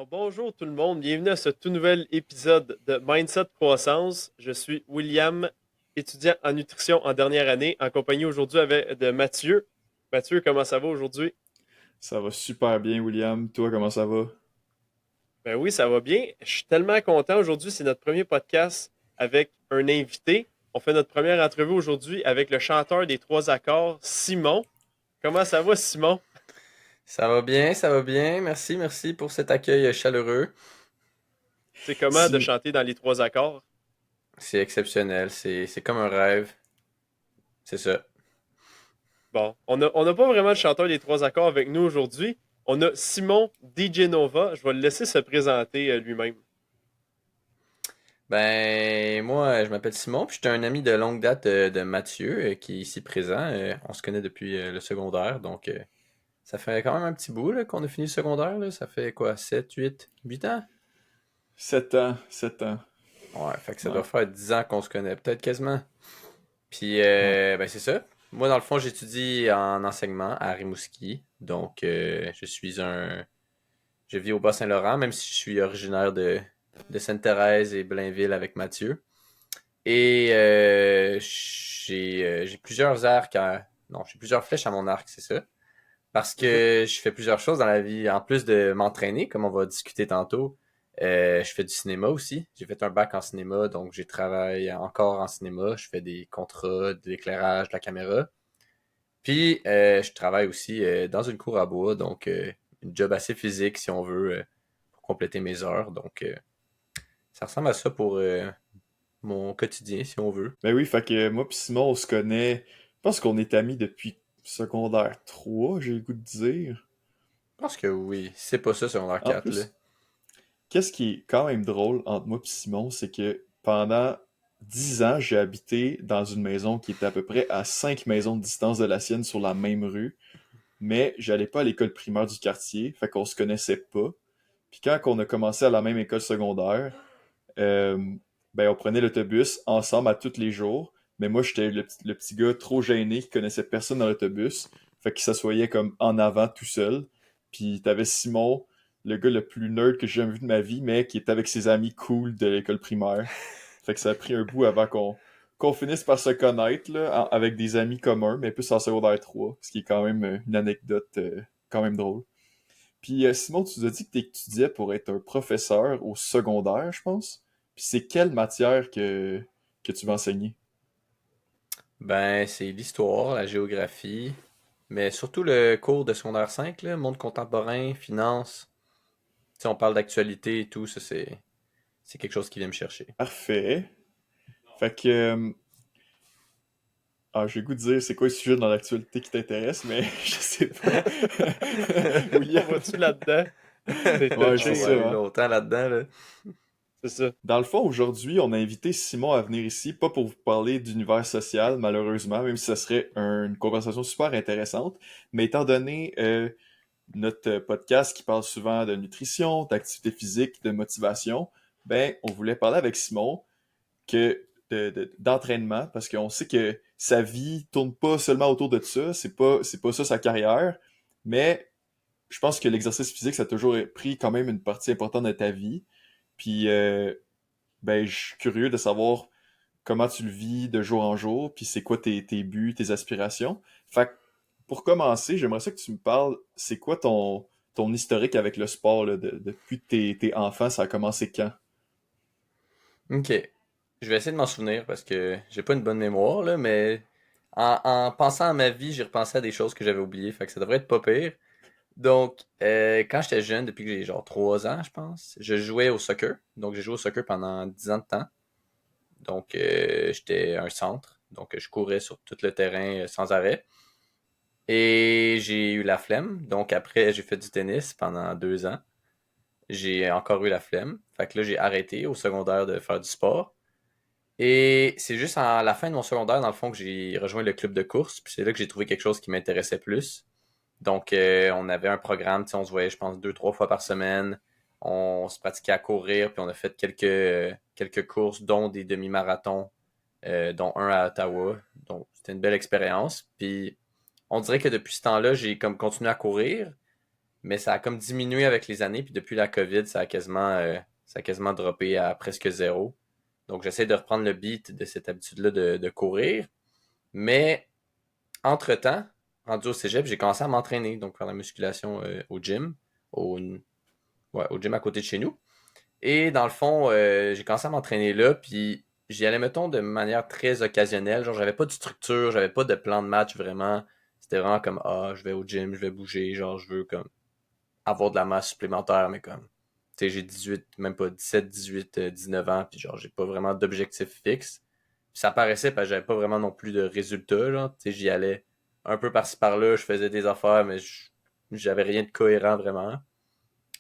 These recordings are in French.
Alors, bonjour tout le monde, bienvenue à ce tout nouvel épisode de Mindset Croissance. Je suis William, étudiant en nutrition en dernière année, en compagnie aujourd'hui de Mathieu. Mathieu, comment ça va aujourd'hui? Ça va super bien, William. Toi, comment ça va? Ben oui, ça va bien. Je suis tellement content. Aujourd'hui, c'est notre premier podcast avec un invité. On fait notre première entrevue aujourd'hui avec le chanteur des Trois Accords, Simon. Comment ça va, Simon? Ça va bien, ça va bien. Merci, merci pour cet accueil chaleureux. C'est comment de Sim- chanter dans les Trois Accords? C'est exceptionnel, c'est comme un rêve. C'est ça. Bon, on n'a pas vraiment de chanteur des Trois Accords avec nous aujourd'hui. On a Simon DJ Nova. Je vais le laisser se présenter lui-même. Ben, moi, je m'appelle Simon, puis je suis un ami de longue date de Mathieu, qui est ici présent. On se connaît depuis le secondaire, donc ça fait quand même un petit bout là, qu'on a fini le secondaire. Là. Ça fait quoi, 7, 8, 8 ans? 7 ans, 7 ans. Ouais, fait que ça Ouais, doit faire 10 ans qu'on se connaît, peut-être quasiment. Puis, ouais. ben c'est ça. Moi, dans le fond, j'étudie en enseignement à Rimouski. Donc, je vis au Bas-Saint-Laurent, même si je suis originaire de Sainte-Thérèse et Blainville avec Mathieu. Et j'ai plusieurs arcs Non, j'ai plusieurs flèches à mon arc, c'est ça. Parce Mhm. que je fais plusieurs choses dans la vie. En plus de m'entraîner, comme on va discuter tantôt, je fais du cinéma aussi. J'ai fait un bac en cinéma, donc j'ai travaillé encore en cinéma. Je fais des contrats, de l'éclairage, de la caméra. Puis, je travaille aussi dans une cour à bois, donc une job assez physique, si on veut, pour compléter mes heures. Donc, ça ressemble à ça pour mon quotidien, si on veut. Ben oui, fait que moi pis Simon, on se connaît. Je pense qu'on est amis depuis secondaire 3, j'ai le goût de dire. Je pense que oui. Si c'est pas ça, secondaire En 4, là. plus, qu'est-ce qui est quand même drôle entre moi et Simon, c'est que pendant 10 ans, j'ai habité dans une maison qui était à peu près à 5 maisons de distance de la sienne sur la même rue, mais j'allais pas à l'école primaire du quartier, fait qu'on se connaissait pas. Puis quand on a commencé à la même école secondaire, euh, ben on prenait l'autobus ensemble à tous les jours, mais moi j'étais le petit gars trop gêné qui connaissait personne dans l'autobus, fait qu'il s'assoyait comme en avant tout seul. Puis t'avais Simon, le gars le plus nerd que j'ai jamais vu de ma vie, mais qui était avec ses amis cool de l'école primaire. Fait que ça a pris un bout avant qu'on finisse par se connaître là, avec des amis communs, mais plus en secondaire 3, ce qui est quand même une anecdote quand même drôle. Puis Simon, tu nous as dit que tu étudiais pour être un professeur au secondaire, je pense. Puis c'est quelle matière que tu vas enseigner? Ben, c'est l'histoire, la géographie, mais surtout le cours de secondaire 5, là, monde contemporain, finance. Si on parle d'actualité et tout, ça, c'est quelque chose qui vient me chercher. Parfait. Fait que j'ai le goût de dire c'est quoi le sujet dans l'actualité qui t'intéresse, mais je sais pas. On William. va-tu là-dedans? C'est Ouais, c'est On touché, va ça, hein? aller hein. longtemps là-dedans, là. C'est ça. Dans le fond, aujourd'hui, on a invité Simon à venir ici, pas pour vous parler d'univers social, malheureusement, même si ça serait une conversation super intéressante, mais étant donné notre podcast qui parle souvent de nutrition, d'activité physique, de motivation, ben, on voulait parler avec Simon d'entraînement parce qu'on sait que sa vie tourne pas seulement autour de ça, c'est pas ça sa carrière, mais je pense que l'exercice physique, ça a toujours pris quand même une partie importante de ta vie. Puis, ben, je suis curieux de savoir comment tu le vis de jour en jour, puis c'est quoi tes buts, tes aspirations. Fait que, pour commencer, j'aimerais ça que tu me parles, c'est quoi ton historique avec le sport, là, depuis que t'es enfant, ça a commencé quand? Ok. Je vais essayer de m'en souvenir parce que j'ai pas une bonne mémoire, là, mais en pensant à ma vie, j'ai repensé à des choses que j'avais oubliées, fait que ça devrait être pas pire. Donc, quand j'étais jeune, depuis que j'ai genre 3 ans, je pense, je jouais au soccer. Donc, j'ai joué au soccer pendant 10 ans de temps. Donc, j'étais un centre. Donc, je courais sur tout le terrain sans arrêt. Et j'ai eu la flemme. Donc, après, j'ai fait du tennis pendant 2 ans. J'ai encore eu la flemme. Fait que là, j'ai arrêté au secondaire de faire du sport. Et c'est juste à la fin de mon secondaire, dans le fond, que j'ai rejoint le club de course. Puis c'est là que j'ai trouvé quelque chose qui m'intéressait plus. Donc, on avait un programme, tu sais, on se voyait, je pense, 2, 3 fois par semaine. On se pratiquait à courir, puis on a fait quelques courses, dont des demi-marathons, dont un à Ottawa. Donc, c'était une belle expérience. Puis, on dirait que depuis ce temps-là, j'ai comme continué à courir, Mais ça a comme diminué avec les années, puis depuis la COVID, ça a quasiment droppé à presque zéro. Donc j'essaie de reprendre le beat de cette habitude-là de courir. Mais entre-temps, rendu au cégep, j'ai commencé à m'entraîner, donc faire la musculation au gym, au, au gym à côté de chez nous. Et dans le fond, j'ai commencé à m'entraîner là, puis j'y allais, mettons, de manière très occasionnelle. Genre, j'avais pas de structure, j'avais pas de plan de match vraiment. C'était vraiment comme, ah, je vais au gym, je vais bouger, genre, je veux comme avoir de la masse supplémentaire, mais comme, tu sais, j'ai 18, même pas 17, 18, 19 ans, puis genre, j'ai pas vraiment d'objectif fixe. Puis ça paraissait parce que j'avais pas vraiment non plus de résultats, genre, tu sais, j'y allais un peu par-ci par-là, je faisais des affaires, mais j'avais rien de cohérent vraiment.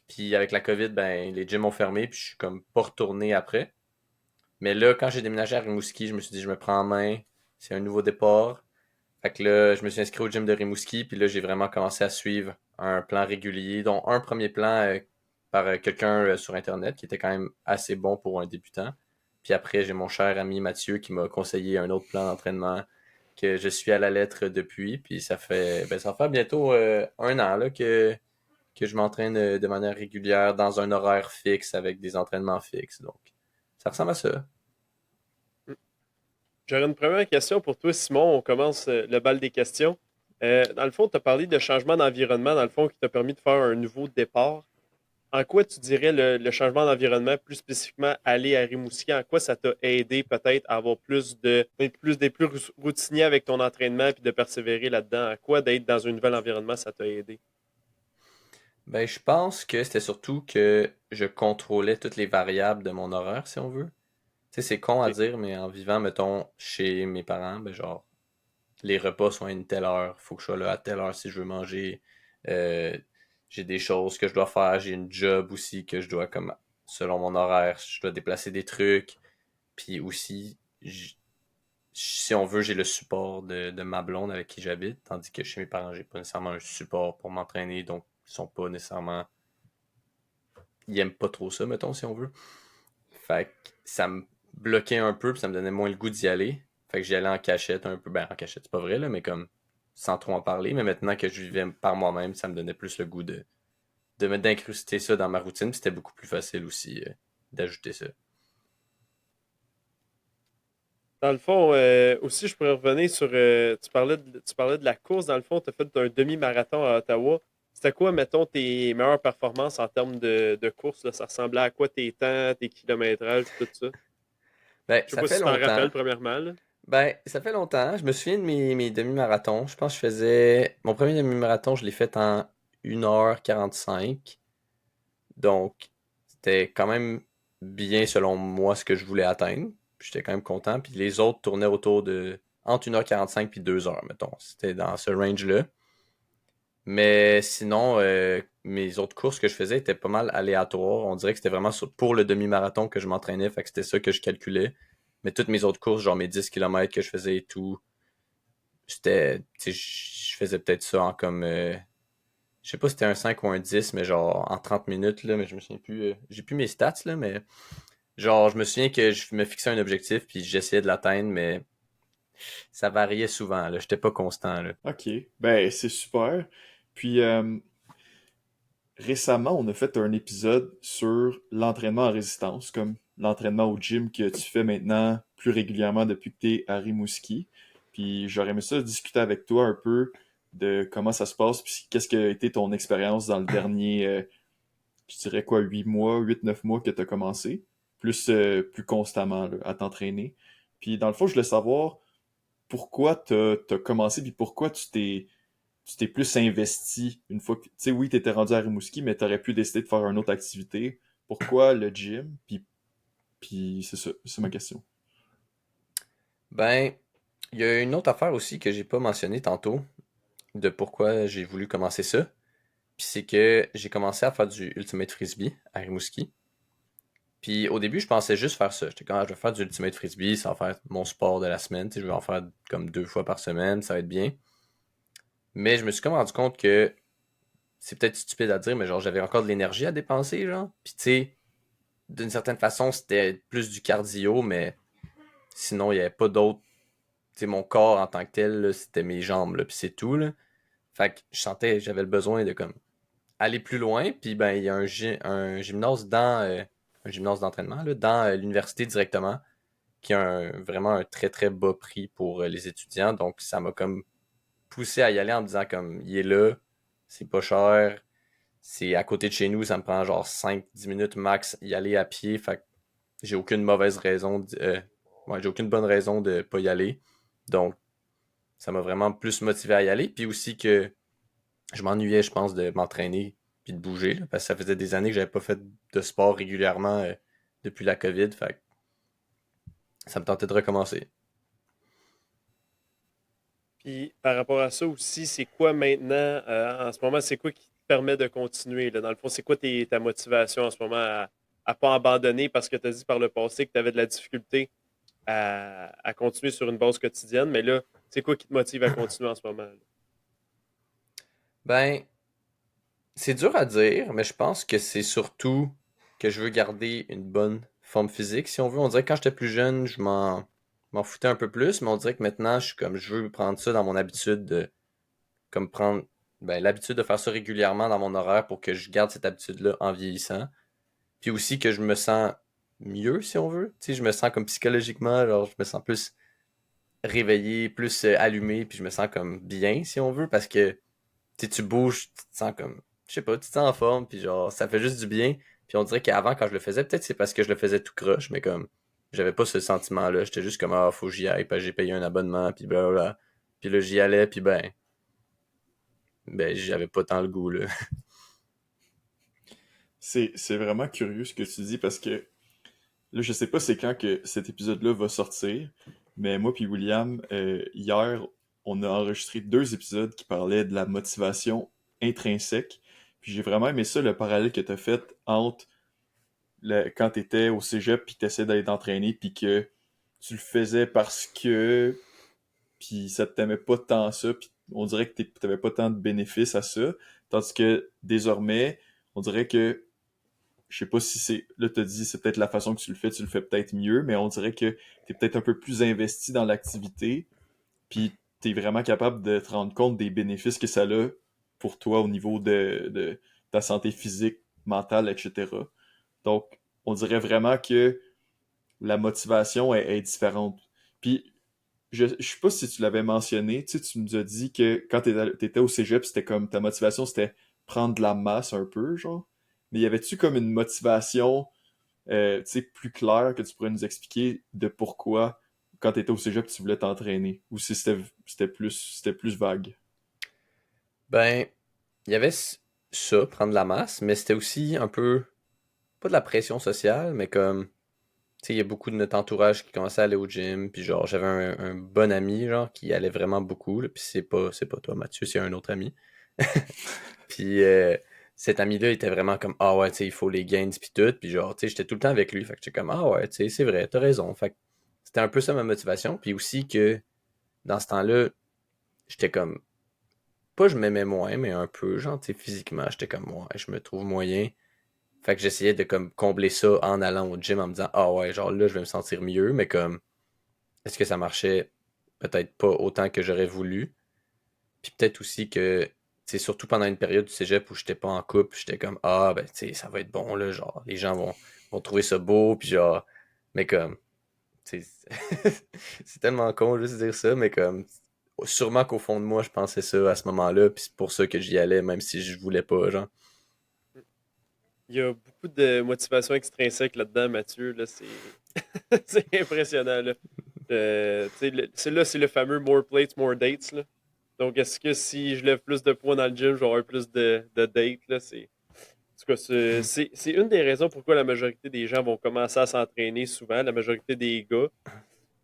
Puis avec la COVID, ben, les gyms ont fermé, puis je suis comme pas retourné après. Mais là, quand j'ai déménagé à Rimouski, je me suis dit, je me prends en main, c'est un nouveau départ. Fait que là, je me suis inscrit au gym de Rimouski, puis là, j'ai vraiment commencé à suivre un plan régulier, dont un premier plan par quelqu'un sur Internet, qui était quand même assez bon pour un débutant. Puis après, j'ai mon cher ami Mathieu qui m'a conseillé un autre plan d'entraînement que je suis à la lettre depuis. Puis ça fait bientôt un an là, que je m'entraîne de manière régulière dans un horaire fixe avec des entraînements fixes. Donc, ça ressemble à ça. J'aurais une première question pour toi, Simon. On commence le bal des questions. Dans le fond, tu as parlé de changement d'environnement, dans le fond, qui t'a permis de faire un nouveau départ. En quoi tu dirais le changement d'environnement, plus spécifiquement aller à Rimouski, en quoi ça t'a aidé peut-être à avoir d'être plus routinier avec ton entraînement puis de persévérer là-dedans? En quoi d'être dans un nouvel environnement, ça t'a aidé? Ben, je pense que c'était surtout que je contrôlais toutes les variables de mon horaire, si on veut. Tu sais, c'est con à Ok. dire, mais en vivant, mettons, chez mes parents, ben genre, les repas sont à une telle heure, faut que je sois là à telle heure si je veux manger. Euh, j'ai des choses que je dois faire, j'ai une job aussi que je dois, comme, selon mon horaire, je dois déplacer des trucs. Puis aussi, si on veut, j'ai le support de ma blonde avec qui j'habite, tandis que chez mes parents, j'ai pas nécessairement un support pour m'entraîner, donc ils sont pas nécessairement. Ils aiment pas trop ça, mettons, si on veut. Fait que ça me bloquait un peu, puis ça me donnait moins le goût d'y aller. Fait que j'y allais en cachette un peu. Ben, en cachette, c'est pas vrai, là, mais comme sans trop en parler. Mais maintenant que je vivais par moi-même, ça me donnait plus le goût d'incruster ça dans ma routine. Puis c'était beaucoup plus facile aussi d'ajouter ça. Dans le fond, aussi, je pourrais revenir sur. Tu parlais de la course. Dans le fond, tu as fait un demi-marathon à Ottawa. C'était quoi, mettons, tes meilleures performances en termes de course, là? Ça ressemblait à quoi tes temps, tes kilométrages, tout ça? Ben, Je sais ça pas fait si tu t'en longtemps. rappelles, premièrement, là. Ben, ça fait longtemps. Je me souviens de mes demi-marathons. Je pense que je faisais. Mon premier demi-marathon, je l'ai fait en 1h45. Donc, c'était quand même bien selon moi ce que je voulais atteindre. Puis j'étais quand même content. Puis les autres tournaient autour de entre 1h45 puis 2 heures, mettons. C'était dans ce range-là. Mais sinon, mes autres courses que je faisais étaient pas mal aléatoires. On dirait que c'était vraiment pour le demi-marathon que je m'entraînais. Fait que c'était ça que je calculais. Mais toutes mes autres courses, genre mes 10 kilomètres que je faisais et tout, c'était. Tu sais, je faisais peut-être ça en comme. Je sais pas si c'était un 5 ou un 10 mais genre en 30 minutes, là, mais je me souviens plus. J'ai plus mes stats, là, mais genre, je me souviens que je me fixais un objectif, puis j'essayais de l'atteindre, mais ça variait souvent, là. J'étais pas constant, là. Ok, ben c'est super. Puis récemment, on a fait un épisode sur l'entraînement en résistance, comme l'entraînement au gym que tu fais maintenant plus régulièrement depuis que tu es à Rimouski. Puis j'aurais aimé ça discuter avec toi un peu de comment ça se passe, puis qu'est-ce que a été ton expérience dans le dernier, je dirais quoi, 8 mois, 8 9 mois que tu as commencé, plus constamment là, à t'entraîner. Puis dans le fond, je voulais savoir pourquoi t'as commencé, puis pourquoi tu t'es plus investi une fois que, tu sais, oui, t'étais rendu à Rimouski, mais t'aurais pu décider de faire une autre activité. Pourquoi le gym? Puis c'est ça, c'est ma question. Ben, il y a une autre affaire aussi que j'ai pas mentionné tantôt, de pourquoi j'ai voulu commencer ça. Puis c'est que j'ai commencé à faire du Ultimate Frisbee à Rimouski. Puis au début, je pensais juste faire ça. J'étais comme, ah, je vais faire du Ultimate Frisbee, ça va faire mon sport de la semaine. Tu sais, je vais en faire comme 2 fois par semaine, ça va être bien. Mais je me suis comme rendu compte que c'est peut-être stupide à dire, mais genre j'avais encore de l'énergie à dépenser, genre. Puis tu sais, d'une certaine façon, c'était plus du cardio, mais sinon, il n'y avait pas d'autre. Tu sais, mon corps en tant que tel, là, c'était mes jambes, là, puis c'est tout, là. Fait que je sentais, j'avais le besoin de comme aller plus loin. Puis ben, il y a un gymnase un gymnase d'entraînement là, dans l'université directement, qui a vraiment un très très bas prix pour les étudiants. Donc ça m'a comme poussé à y aller en me disant comme il est là, c'est pas cher, c'est à côté de chez nous, ça me prend genre 5-10 minutes max y aller à pied. Fait que j'ai aucune mauvaise raison ouais, j'ai aucune bonne raison de pas y aller. Donc ça m'a vraiment plus motivé à y aller. Puis aussi que je m'ennuyais, je pense, de m'entraîner puis de bouger, là, parce que ça faisait des années que j'avais pas fait de sport régulièrement depuis la COVID. Fait que ça me tentait de recommencer. Puis par rapport à ça aussi, c'est quoi maintenant, en ce moment, c'est quoi qui te permet de continuer, là? Dans le fond, c'est quoi ta motivation en ce moment à pas abandonner parce que tu as dit par le passé que tu avais de la difficulté à continuer sur une base quotidienne, mais là, c'est quoi qui te motive à continuer en ce moment, là? Ben, c'est dur à dire, mais je pense que c'est surtout que je veux garder une bonne forme physique, si on veut. On dirait que quand j'étais plus jeune, m'en foutais un peu plus, mais on dirait que maintenant, je suis comme, je veux prendre ça dans mon habitude de, comme prendre, ben, l'habitude de faire ça régulièrement dans mon horaire pour que je garde cette habitude-là en vieillissant. Puis aussi que je me sens mieux, si on veut. Tu sais, je me sens comme psychologiquement, genre, je me sens plus réveillé, plus allumé, puis je me sens comme bien, si on veut, parce que tu sais, tu bouges, tu te sens comme, je sais pas, tu te sens en forme, puis genre, ça fait juste du bien. Puis on dirait qu'avant, quand je le faisais, peut-être c'est parce que je le faisais tout croche, mais comme, j'avais pas ce sentiment-là. J'étais juste comme, ah, faut que j'y aille, parce que j'ai payé un abonnement, puis blablabla. Puis là, j'y allais, puis ben, j'avais pas tant le goût, là. C'est vraiment curieux ce que tu dis parce que là, je sais pas c'est quand que cet épisode-là va sortir, mais moi puis William, hier, on a enregistré 2 épisodes qui parlaient de la motivation intrinsèque. Puis j'ai vraiment aimé ça, le parallèle que tu as fait entre quand tu étais au cégep puis tu essaies d'aller t'entraîner puis que tu le faisais parce que puis ça t'aimait pas tant ça puis on dirait que t'avais pas tant de bénéfices à ça. Tandis que désormais, on dirait que je sais pas si c'est. Là, t'as dit c'est peut-être la façon que tu le fais peut-être mieux, mais on dirait que t'es peut-être un peu plus investi dans l'activité, puis t'es vraiment capable de te rendre compte des bénéfices que ça a pour toi au niveau de ta santé physique, mentale, etc. Donc, on dirait vraiment que la motivation est différente. Puis, je sais pas si tu l'avais mentionné, tu sais, tu nous as dit que quand t'étais au cégep, c'était comme ta motivation, c'était prendre de la masse un peu, genre. Mais y avait-tu comme une motivation, tu sais, plus claire que tu pourrais nous expliquer de pourquoi, quand t'étais au cégep, tu voulais t'entraîner? Ou si c'était plus vague? Ben, il y avait ça, prendre la masse, mais c'était aussi un peu, pas de la pression sociale, mais comme, tu sais, il y a beaucoup de notre entourage qui commençait à aller au gym, puis genre, j'avais un bon ami, genre, qui allait vraiment beaucoup, là, puis c'est pas toi, Mathieu, c'est un autre ami. Puis cet ami-là était vraiment comme, ah ouais, tu sais, il faut les gains, puis tout, puis genre, tu sais, j'étais tout le temps avec lui, fait que j'étais comme, ah ouais, tu sais, c'est vrai, t'as raison. Fait que c'était un peu ça ma motivation, puis aussi que, dans ce temps-là, j'étais comme, pas je m'aimais moins, mais un peu, genre, tu sais, physiquement, j'étais comme, ouais, je me trouve moyen. Fait que j'essayais de comme combler ça en allant au gym en me disant ah ouais genre là je vais me sentir mieux mais comme est-ce que ça marchait peut-être pas autant que j'aurais voulu puis peut-être aussi que c'est surtout pendant une période du cégep où j'étais pas en couple j'étais comme ah ben tu sais ça va être bon là genre les gens vont trouver ça beau puis genre mais comme tu sais c'est tellement con juste de dire ça mais comme sûrement qu'au fond de moi je pensais ça à ce moment-là puis c'est pour ça que j'y allais même si je voulais pas genre. Il y a beaucoup de motivation extrinsèque là-dedans, Mathieu. Là, c'est c'est impressionnant. Là. Tu sais, c'est le fameux more plates, more dates. Là. Donc, est-ce que si je lève plus de poids dans le gym, je vais avoir plus de dates? Là? En tout cas, c'est une des raisons pourquoi la majorité des gens vont commencer à s'entraîner souvent, la majorité des gars.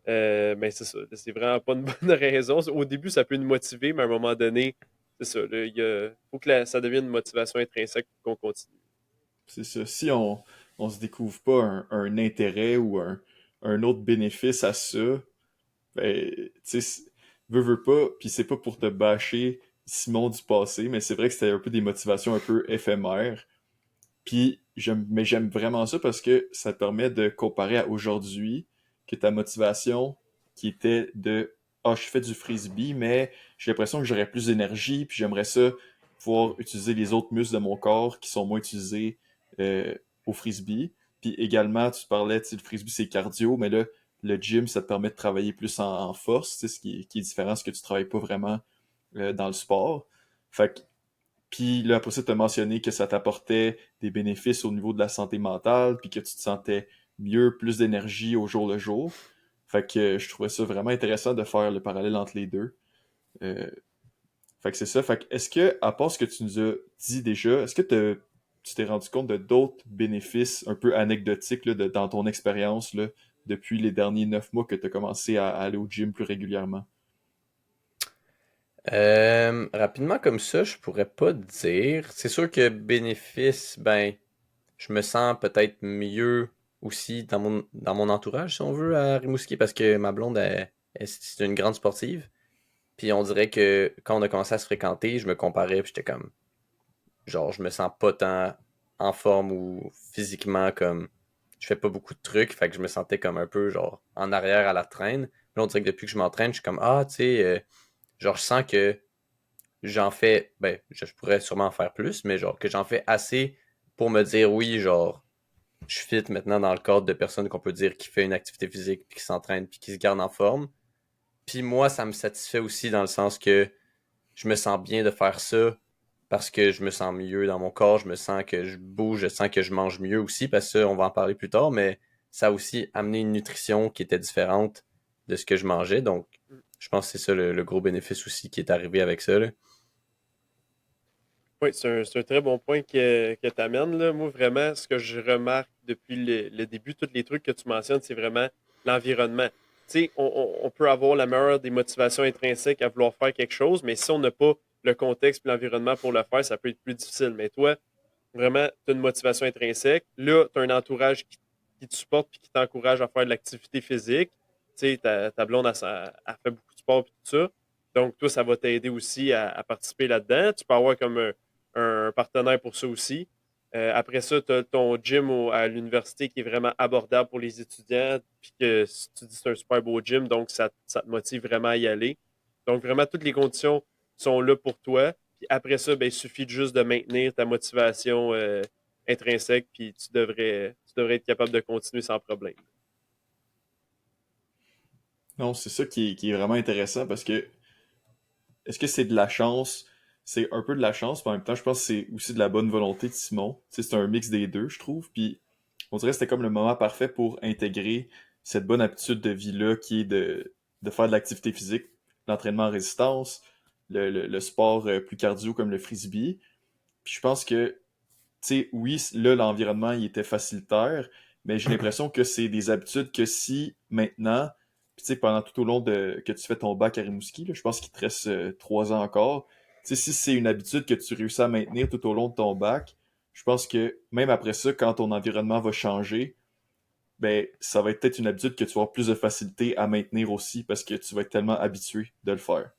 Mais c'est ça, c'est vraiment pas une bonne raison. Au début, ça peut nous motiver, mais à un moment donné, c'est ça. Là, faut que ça devienne une motivation intrinsèque pour qu'on continue. C'est ça. Si on se découvre pas un intérêt ou un autre bénéfice à ça, ben, tu sais, veux pas, puis c'est pas pour te bâcher Simon du passé, mais c'est vrai que c'était un peu des motivations un peu éphémères. Puis mais j'aime vraiment ça parce que ça te permet de comparer à aujourd'hui que ta motivation qui était de ah je fais du frisbee mais j'ai l'impression que j'aurais plus d'énergie puis j'aimerais ça pouvoir utiliser les autres muscles de mon corps qui sont moins utilisés au frisbee. Puis également, tu parlais, tu sais, le frisbee, c'est cardio, mais là, le gym, ça te permet de travailler plus en force, tu sais, qui est différent, ce que tu travailles pas vraiment dans le sport. Fait que, puis là, après ça, tu as mentionné que ça t'apportait des bénéfices au niveau de la santé mentale, puis que tu te sentais mieux, plus d'énergie au jour le jour. Fait que je trouvais ça vraiment intéressant de faire le parallèle entre les deux. Euh, Fait que c'est ça. Fait que est-ce que, à part ce que tu nous as dit déjà, est-ce que tu t'es rendu compte de d'autres bénéfices un peu anecdotiques là, dans ton expérience là, depuis les derniers 9 mois que tu as commencé à aller au gym plus régulièrement? Rapidement comme ça, je pourrais pas te dire. C'est sûr que bénéfice, ben, je me sens peut-être mieux aussi dans mon entourage, si on veut, à Rimouski, parce que ma blonde, c'est une grande sportive. Puis on dirait que quand on a commencé à se fréquenter, je me comparais, puis j'étais comme, genre, je me sens pas tant en forme ou physiquement comme, je fais pas beaucoup de trucs, fait que je me sentais comme un peu, genre, en arrière à la traîne. Puis là, on dirait que depuis que je m'entraîne, je suis comme, ah, tu sais, genre, je sens que j'en fais, ben, je pourrais sûrement en faire plus, mais genre, que j'en fais assez pour me dire, oui, genre, je fit maintenant dans le cadre de personnes qu'on peut dire qui fait une activité physique, puis qui s'entraîne, puis qui se garde en forme. Puis moi, ça me satisfait aussi dans le sens que je me sens bien de faire ça parce que je me sens mieux dans mon corps, je me sens que je bouge, je sens que je mange mieux aussi, parce que ça, on va en parler plus tard, mais ça a aussi amené une nutrition qui était différente de ce que je mangeais. Donc, je pense que c'est ça le gros bénéfice aussi qui est arrivé avec ça, là. Oui, c'est un très bon point que tu amènes, là. Moi, vraiment, ce que je remarque depuis le début, tous les trucs que tu mentionnes, c'est vraiment l'environnement. Tu sais, on peut avoir la meilleure des motivations intrinsèques à vouloir faire quelque chose, mais si on n'a pas le contexte et l'environnement pour le faire, ça peut être plus difficile. Mais toi, vraiment, tu as une motivation intrinsèque. Là, tu as un entourage qui te supporte et qui t'encourage à faire de l'activité physique. Tu sais, ta blonde, elle fait beaucoup de sport et tout ça. Donc, toi, ça va t'aider aussi à participer là-dedans. Tu peux avoir comme un partenaire pour ça aussi. Après ça, tu as ton gym à l'université qui est vraiment abordable pour les étudiants. Puis que si tu dis que c'est un super beau gym, donc ça te motive vraiment à y aller. Donc, vraiment, toutes les conditions sont là pour toi. Puis après ça, ben, il suffit juste de maintenir ta motivation intrinsèque, puis tu devrais être capable de continuer sans problème. Non, c'est ça qui est vraiment intéressant parce que est-ce que c'est de la chance? C'est un peu de la chance, mais en même temps, je pense que c'est aussi de la bonne volonté de Simon. Tu sais, c'est un mix des deux, je trouve. Puis on dirait que c'était comme le moment parfait pour intégrer cette bonne habitude de vie-là qui est de faire de l'activité physique, l'entraînement en résistance, le sport plus cardio comme le frisbee. Puis je pense que, tu sais, oui, là, l'environnement, il était facilitaire, mais j'ai l'impression que c'est des habitudes que si maintenant, puis tu sais, pendant tout au long de que tu fais ton bac à Rimouski, là, je pense qu'il te reste 3 ans encore, tu sais, si c'est une habitude que tu réussis à maintenir tout au long de ton bac, je pense que même après ça, quand ton environnement va changer, ben, ça va être peut-être une habitude que tu vas avoir plus de facilité à maintenir aussi parce que tu vas être tellement habitué de le faire.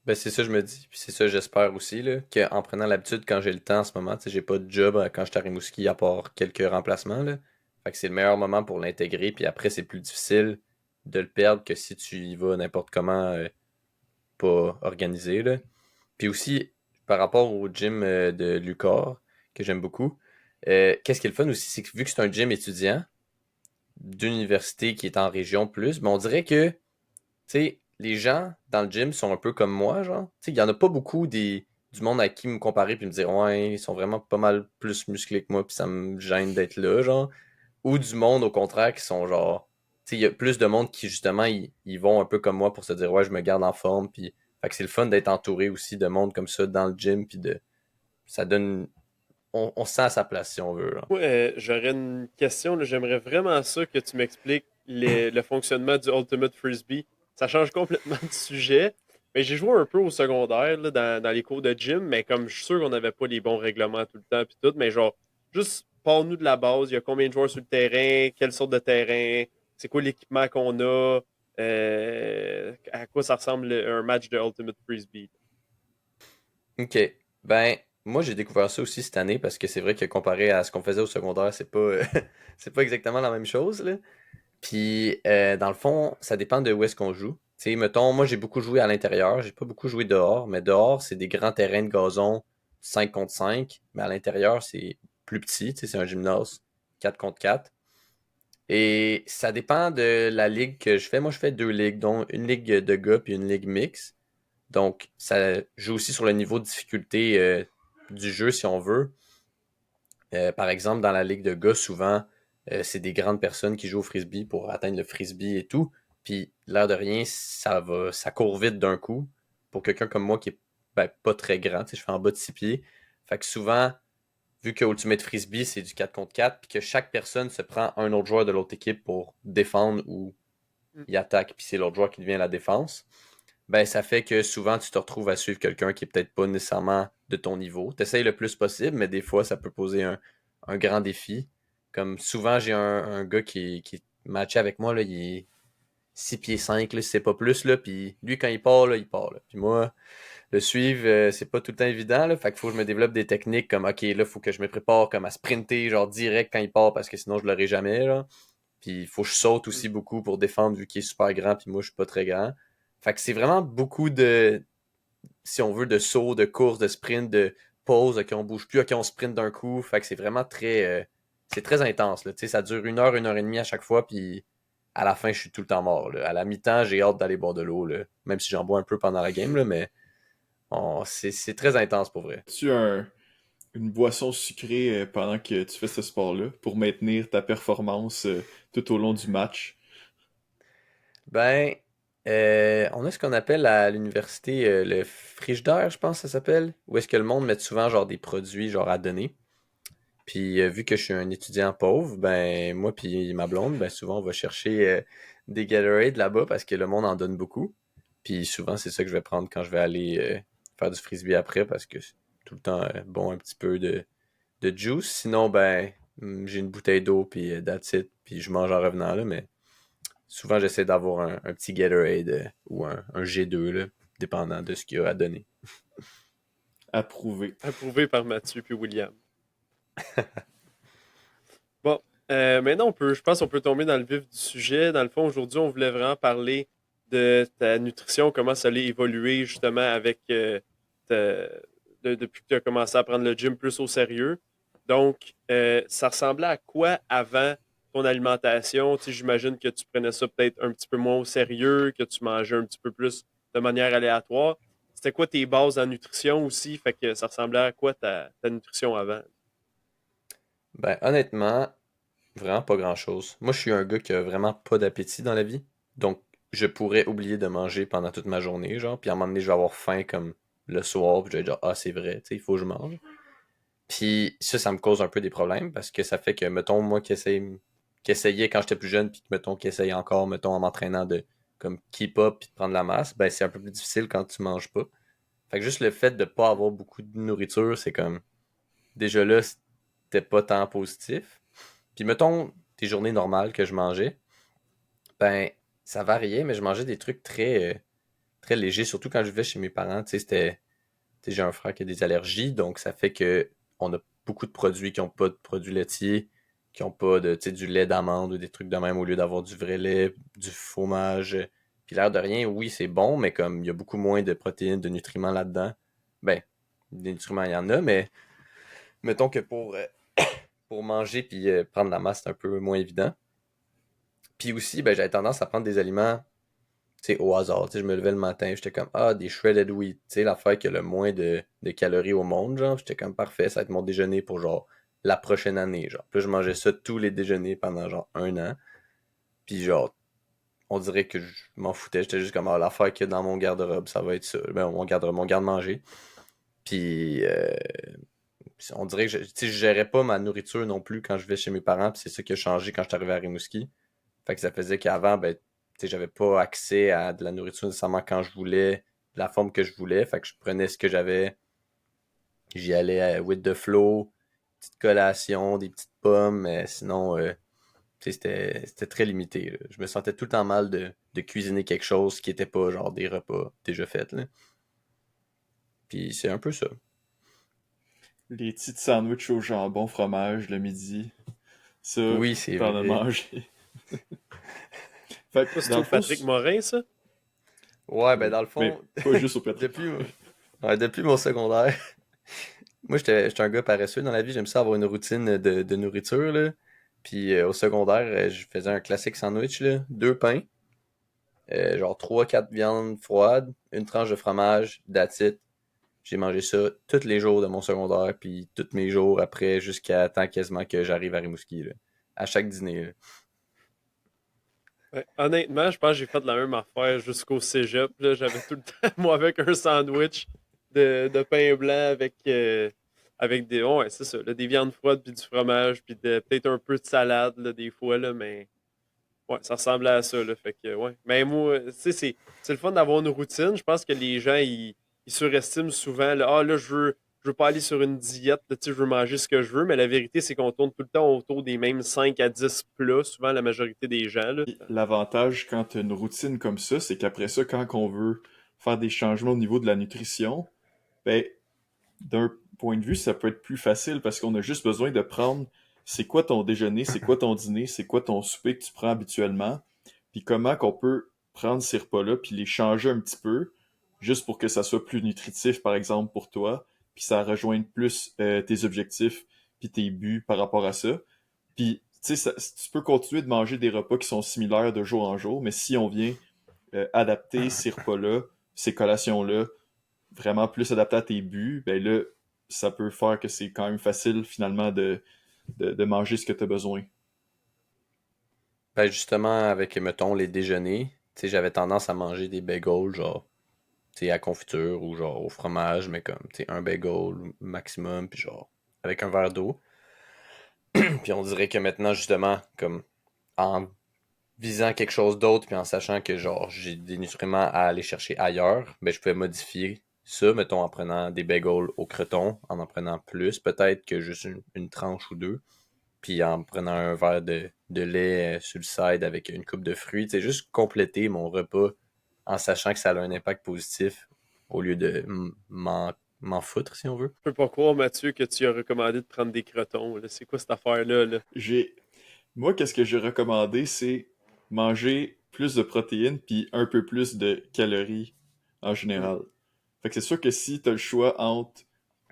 Ben, c'est ça, je me dis. Puis c'est ça, j'espère aussi, là, qu'en prenant l'habitude, quand j'ai le temps en ce moment, tu sais, j'ai pas de job quand je suis à Rimouski, à part quelques remplacements, là. Fait que c'est le meilleur moment pour l'intégrer, puis après, c'est plus difficile de le perdre que si tu y vas n'importe comment, pas organisé, là. Puis aussi, par rapport au gym de Lucar, que j'aime beaucoup, qu'est-ce qui est le fun aussi, c'est que vu que c'est un gym étudiant d'université qui est en région plus, ben on dirait que tu sais, les gens dans le gym sont un peu comme moi, genre. Tu sais, il y en a pas beaucoup du monde à qui me comparer puis me dire, ouais, ils sont vraiment pas mal plus musclés que moi puis ça me gêne d'être là, genre. Ou du monde, au contraire, qui sont genre. Tu sais, il y a plus de monde qui, justement, ils vont un peu comme moi pour se dire, ouais, je me garde en forme. Puis, fait que c'est le fun d'être entouré aussi de monde comme ça dans le gym. Puis de. Ça donne. On se sent à sa place, si on veut, là. Moi, j'aurais une question, là. J'aimerais vraiment ça que tu m'expliques le fonctionnement du Ultimate Frisbee. Ça change complètement de sujet. Mais j'ai joué un peu au secondaire, là, dans les cours de gym, mais comme je suis sûr qu'on n'avait pas les bons règlements tout le temps, puis tout, mais genre, juste parle-nous de la base. Il y a combien de joueurs sur le terrain? Quelle sorte de terrain? C'est quoi l'équipement qu'on a? À quoi ça ressemble un match de Ultimate Frisbee? Ok. Ben, moi, j'ai découvert ça aussi cette année parce que c'est vrai que comparé à ce qu'on faisait au secondaire, c'est pas, c'est pas exactement la même chose, là. Puis, dans le fond, ça dépend de où est-ce qu'on joue. Tu sais, mettons, moi j'ai beaucoup joué à l'intérieur, j'ai pas beaucoup joué dehors, mais dehors, c'est des grands terrains de gazon 5 contre 5, mais à l'intérieur, c'est plus petit, tu sais, c'est un gymnase 4 contre 4. Et ça dépend de la ligue que je fais. Moi, je fais deux ligues, dont une ligue de gars puis une ligue mixte. Donc, ça joue aussi sur le niveau de difficulté du jeu, si on veut. Par exemple, dans la ligue de gars, souvent, c'est des grandes personnes qui jouent au frisbee pour atteindre le frisbee et tout. Puis, l'air de rien, ça court vite d'un coup. Pour quelqu'un comme moi qui est pas très grand, tu sais, je fais en bas de 6 pieds. Fait que souvent, vu que Ultimate Frisbee, c'est du 4 contre 4, puis que chaque personne se prend un autre joueur de l'autre équipe pour défendre ou Mm. il attaque, puis c'est l'autre joueur qui devient la défense, ben ça fait que souvent tu te retrouves à suivre quelqu'un qui est peut-être pas nécessairement de ton niveau. Tu essayes le plus possible, mais des fois ça peut poser un grand défi. Comme souvent j'ai un gars qui est matché avec moi, là, il est 6 pieds 5, là, si c'est pas plus, là, puis lui quand il part, là, il part. Là. Puis moi, le suivre, c'est pas tout le temps évident, là. Fait qu'il faut que je me développe des techniques comme, OK, là, il faut que je me prépare comme à sprinter, genre direct quand il part, parce que sinon je l'aurai jamais, là. Puis il faut que je saute Mm. aussi beaucoup pour défendre vu qu'il est super grand, puis moi je suis pas très grand. Fait que c'est vraiment beaucoup de, si on veut, de sauts, de courses, de sprint, de pauses, OK, on bouge plus, OK, on sprint d'un coup. Fait que c'est vraiment c'est très intense, là. Tu sais, ça dure une heure et demie à chaque fois, puis à la fin, je suis tout le temps mort, là. À la mi-temps, j'ai hâte d'aller boire de l'eau, là. Même si j'en bois un peu pendant la game, là, mais c'est très intense pour vrai. Tu une boisson sucrée pendant que tu fais ce sport-là pour maintenir ta performance tout au long du match. Ben, on a ce qu'on appelle à l'université le frigidaire, je pense que ça s'appelle, où est-ce que le monde met souvent genre des produits genre à donner. Puis vu que je suis un étudiant pauvre, ben moi puis ma blonde, ben souvent on va chercher des Gatorade là-bas parce que le monde en donne beaucoup. Puis souvent c'est ça que je vais prendre quand je vais aller faire du frisbee après parce que c'est tout le temps bon un petit peu de juice. Sinon ben j'ai une bouteille d'eau puis that's it. Puis je mange en revenant là, mais souvent j'essaie d'avoir un petit Gatorade ou un G2 là, dépendant de ce qu'il y a à donner. Approuvé. Approuvé par Mathieu puis William. Bon, maintenant, je pense qu'on peut tomber dans le vif du sujet. Dans le fond, aujourd'hui, on voulait vraiment parler de ta nutrition, comment ça allait évoluer justement avec ta- depuis que tu as commencé à prendre le gym plus au sérieux. Donc, ça ressemblait à quoi avant ton alimentation? Tu sais, j'imagine que tu prenais ça peut-être un petit peu moins au sérieux, que tu mangeais un petit peu plus de manière aléatoire. C'était quoi tes bases en nutrition aussi? Fait que ça ressemblait à quoi ta nutrition avant? Ben honnêtement, vraiment pas grand-chose. Moi, je suis un gars qui a vraiment pas d'appétit dans la vie. Donc, je pourrais oublier de manger pendant toute ma journée, genre. Puis à un moment donné, je vais avoir faim comme le soir. Puis je vais dire, ah, c'est vrai, tu sais, il faut que je mange. Puis ça me cause un peu des problèmes parce que ça fait que, mettons, moi qui essayais quand j'étais plus jeune, puis que, mettons, qui essaye encore, mettons, en m'entraînant de comme keep up puis de prendre la masse, ben c'est un peu plus difficile quand tu manges pas. Fait que juste le fait de pas avoir beaucoup de nourriture, c'est comme déjà là, c'était pas tant positif. Puis mettons des journées normales que je mangeais, ben ça variait, mais je mangeais des trucs très légers, surtout quand je vivais chez mes parents. Tu sais, j'ai un frère qui a des allergies, donc ça fait que on a beaucoup de produits qui n'ont pas de produits laitiers, qui n'ont pas de, tu sais, du lait d'amande ou des trucs de même au lieu d'avoir du vrai lait, du fromage. Puis l'air de rien, oui, c'est bon, mais comme il y a beaucoup moins de protéines, de nutriments là-dedans, ben, des nutriments, il y en a, mais mettons que pour manger puis prendre la masse, c'est un peu moins évident. Puis aussi, ben, j'avais tendance à prendre des aliments, tu sais, au hasard. Tu sais, je me levais le matin, j'étais comme, ah, des shredded wheat, tu sais, l'affaire qui a le moins de calories au monde, genre. J'étais comme, parfait, ça va être mon déjeuner pour, genre, la prochaine année, genre. Puis là, je mangeais ça tous les déjeuners pendant, genre, un an. Puis, genre, on dirait que je m'en foutais. J'étais juste comme, ah, l'affaire qu'il y a dans mon garde-robe, ça va être ça. Ben, mon garde-robe, mon garde-manger. Puis, on dirait que tu sais, je gérais pas ma nourriture non plus quand je vais chez mes parents. Puis c'est ça qui a changé quand je suis arrivé à Rimouski. Fait que ça faisait qu'avant, ben, tu sais, j'avais pas accès à de la nourriture nécessairement quand je voulais, de la forme que je voulais. Fait que je prenais ce que j'avais, j'y allais with the flow, petite collation, des petites pommes, mais sinon, tu sais, c'était très limité, là. Je me sentais tout le temps mal de cuisiner quelque chose qui était pas genre des repas déjà faits, là. Puis c'est un peu ça. Les petites sandwichs au jambon fromage le midi. Ça, Oui, c'est t'en as vrai. mangé. Fait que, Ça, c'est dans le au fond, Patrick Morin, ça? Ouais, ben dans le Mais fond, pas juste au pétrole. depuis, depuis mon secondaire, moi j'étais un gars paresseux dans la vie, j'aime ça avoir une routine de nourriture, là. Puis au secondaire, je faisais un classique sandwich, là, deux pains, genre trois, quatre viandes froides, une tranche de fromage, that's it. J'ai mangé ça tous les jours de mon secondaire, puis tous mes jours après, jusqu'à temps quasiment que j'arrive à Rimouski, là. À chaque dîner, là. Ouais, honnêtement, je pense que j'ai fait la même affaire jusqu'au cégep. Là. J'avais tout le temps, moi, avec un sandwich de pain blanc avec des. Ouais, c'est ça, là, des viandes froides, puis du fromage, puis peut-être un peu de salade, là, des fois, là, mais ouais, ça ressemblait à ça, là. Fait que, ouais. Mais moi, tu sais, c'est le fun d'avoir une routine. Je pense que les gens, ils surestiment souvent, là, ah, là, je veux pas aller sur une diète, là, tu sais, je veux manger ce que je veux, mais la vérité, c'est qu'on tourne tout le temps autour des mêmes 5 à 10 plats, souvent la majorité des gens, là. Puis l'avantage quand tu as une routine comme ça, c'est qu'après ça, quand on veut faire des changements au niveau de la nutrition, ben, d'un point de vue, ça peut être plus facile parce qu'on a juste besoin de prendre c'est quoi ton déjeuner, c'est quoi ton dîner, c'est quoi ton souper que tu prends habituellement, puis comment qu'on peut prendre ces repas-là, puis les changer un petit peu, juste pour que ça soit plus nutritif, par exemple, pour toi, puis ça rejoigne plus tes objectifs, puis tes buts par rapport à ça. Puis, tu sais, tu peux continuer de manger des repas qui sont similaires de jour en jour, mais si on vient adapter ces repas-là, ces collations-là, vraiment plus adapté à tes buts, ben là, ça peut faire que c'est quand même facile finalement de manger ce que tu as besoin. Ben justement, avec, mettons, les déjeuners, tu sais, j'avais tendance à manger des bagels, genre, tu sais, à confiture ou genre au fromage, mais comme, tu sais, un bagel maximum, puis genre, avec un verre d'eau. Puis on dirait que maintenant, justement, comme, en visant quelque chose d'autre, puis en sachant que, genre, j'ai des nutriments à aller chercher ailleurs, ben je pouvais modifier ça, mettons, en prenant des bagels au croton, en prenant plus, peut-être que juste une tranche ou deux. Puis en prenant un verre de lait sur le side avec une coupe de fruits, c'est juste compléter mon repas en sachant que ça a un impact positif au lieu de m'en foutre, si on veut. Je peux pas croire, Mathieu, que tu as recommandé de prendre des crotons, là. C'est quoi cette affaire-là, là? J'ai Moi, qu'est-ce que j'ai recommandé, c'est manger plus de protéines puis un peu plus de calories en Hmm. général. Fait que c'est sûr que si tu as le choix entre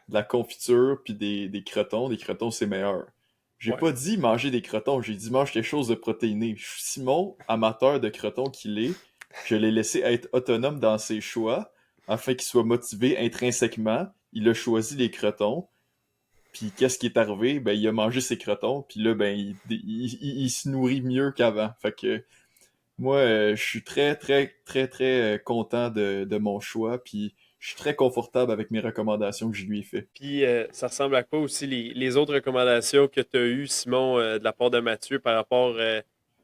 de la confiture puis des crotons, des crotons c'est meilleur. J'ai Ouais. pas dit manger des crotons, j'ai dit mange quelque chose de protéiné. Simon, amateur de crotons qu'il est, je l'ai laissé être autonome dans ses choix afin qu'il soit motivé intrinsèquement. Il a choisi les crotons. Puis qu'est-ce qui est arrivé? Ben, il a mangé ses crotons, puis là, ben, il se nourrit mieux qu'avant. Fait que moi, je suis très, très, très, très content de mon choix, puis je suis très confortable avec mes recommandations que je lui ai fait. Puis, ça ressemble à quoi aussi les autres recommandations que tu as eues, Simon, de la part de Mathieu par rapport.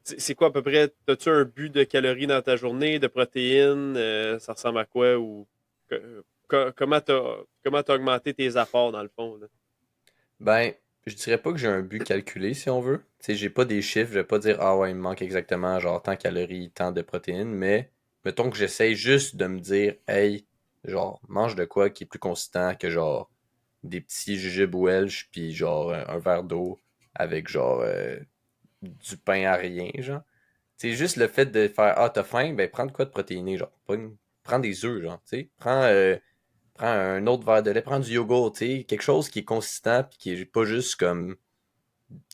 C'est quoi à peu près? As-tu un but de calories dans ta journée, de protéines? Ça ressemble à quoi? Ou comment t'as augmenté tes apports dans le fond, là? Ben, je dirais pas que j'ai un but calculé, si on veut. Tu sais, j'ai pas des chiffres, je vais pas dire, ah ouais, il me manque exactement, genre, tant de calories, tant de protéines, mais mettons que j'essaye juste de me dire, hey, genre, mange de quoi qui est plus consistant que, genre, des petits jujubes Welch, puis genre, un verre d'eau avec, genre, du pain à rien, genre. C'est juste le fait de faire, ah, t'as faim, ben, prends de quoi de protéiné, genre, prends des œufs, genre, tu sais, prends un autre verre de lait, prends du yogourt, tu sais, quelque chose qui est consistant puis qui est pas juste comme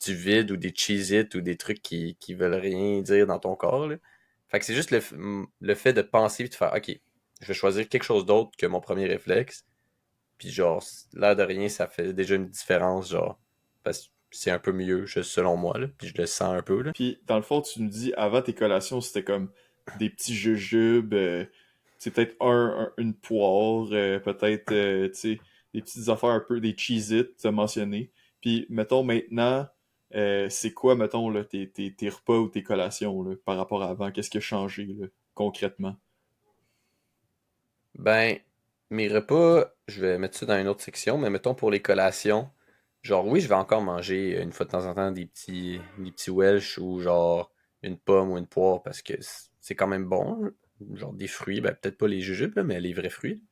du vide ou des Cheez-It ou des trucs qui veulent rien dire dans ton corps, là. Fait que c'est juste le fait de penser et de faire, ok, je vais choisir quelque chose d'autre que mon premier réflexe. Puis genre, l'air de rien, ça fait déjà une différence, genre, parce que c'est un peu mieux, juste selon moi, là, puis je le sens un peu, là. Puis, dans le fond, tu nous dis, avant tes collations, c'était comme des petits jujubes, c'est peut-être une poire, peut-être, tu sais, des petites affaires un peu, des Cheez-It, tu as mentionné. Puis, mettons, maintenant, c'est quoi, mettons, là, tes repas ou tes collations, là, par rapport à avant? Qu'est-ce qui a changé, là, concrètement? Ben, mes repas, je vais mettre ça dans une autre section, mais mettons pour les collations, genre oui, je vais encore manger une fois de temps en temps des petits Welsh ou genre une pomme ou une poire parce que c'est quand même bon. Genre des fruits, ben peut-être pas les jujubes, là, mais les vrais fruits.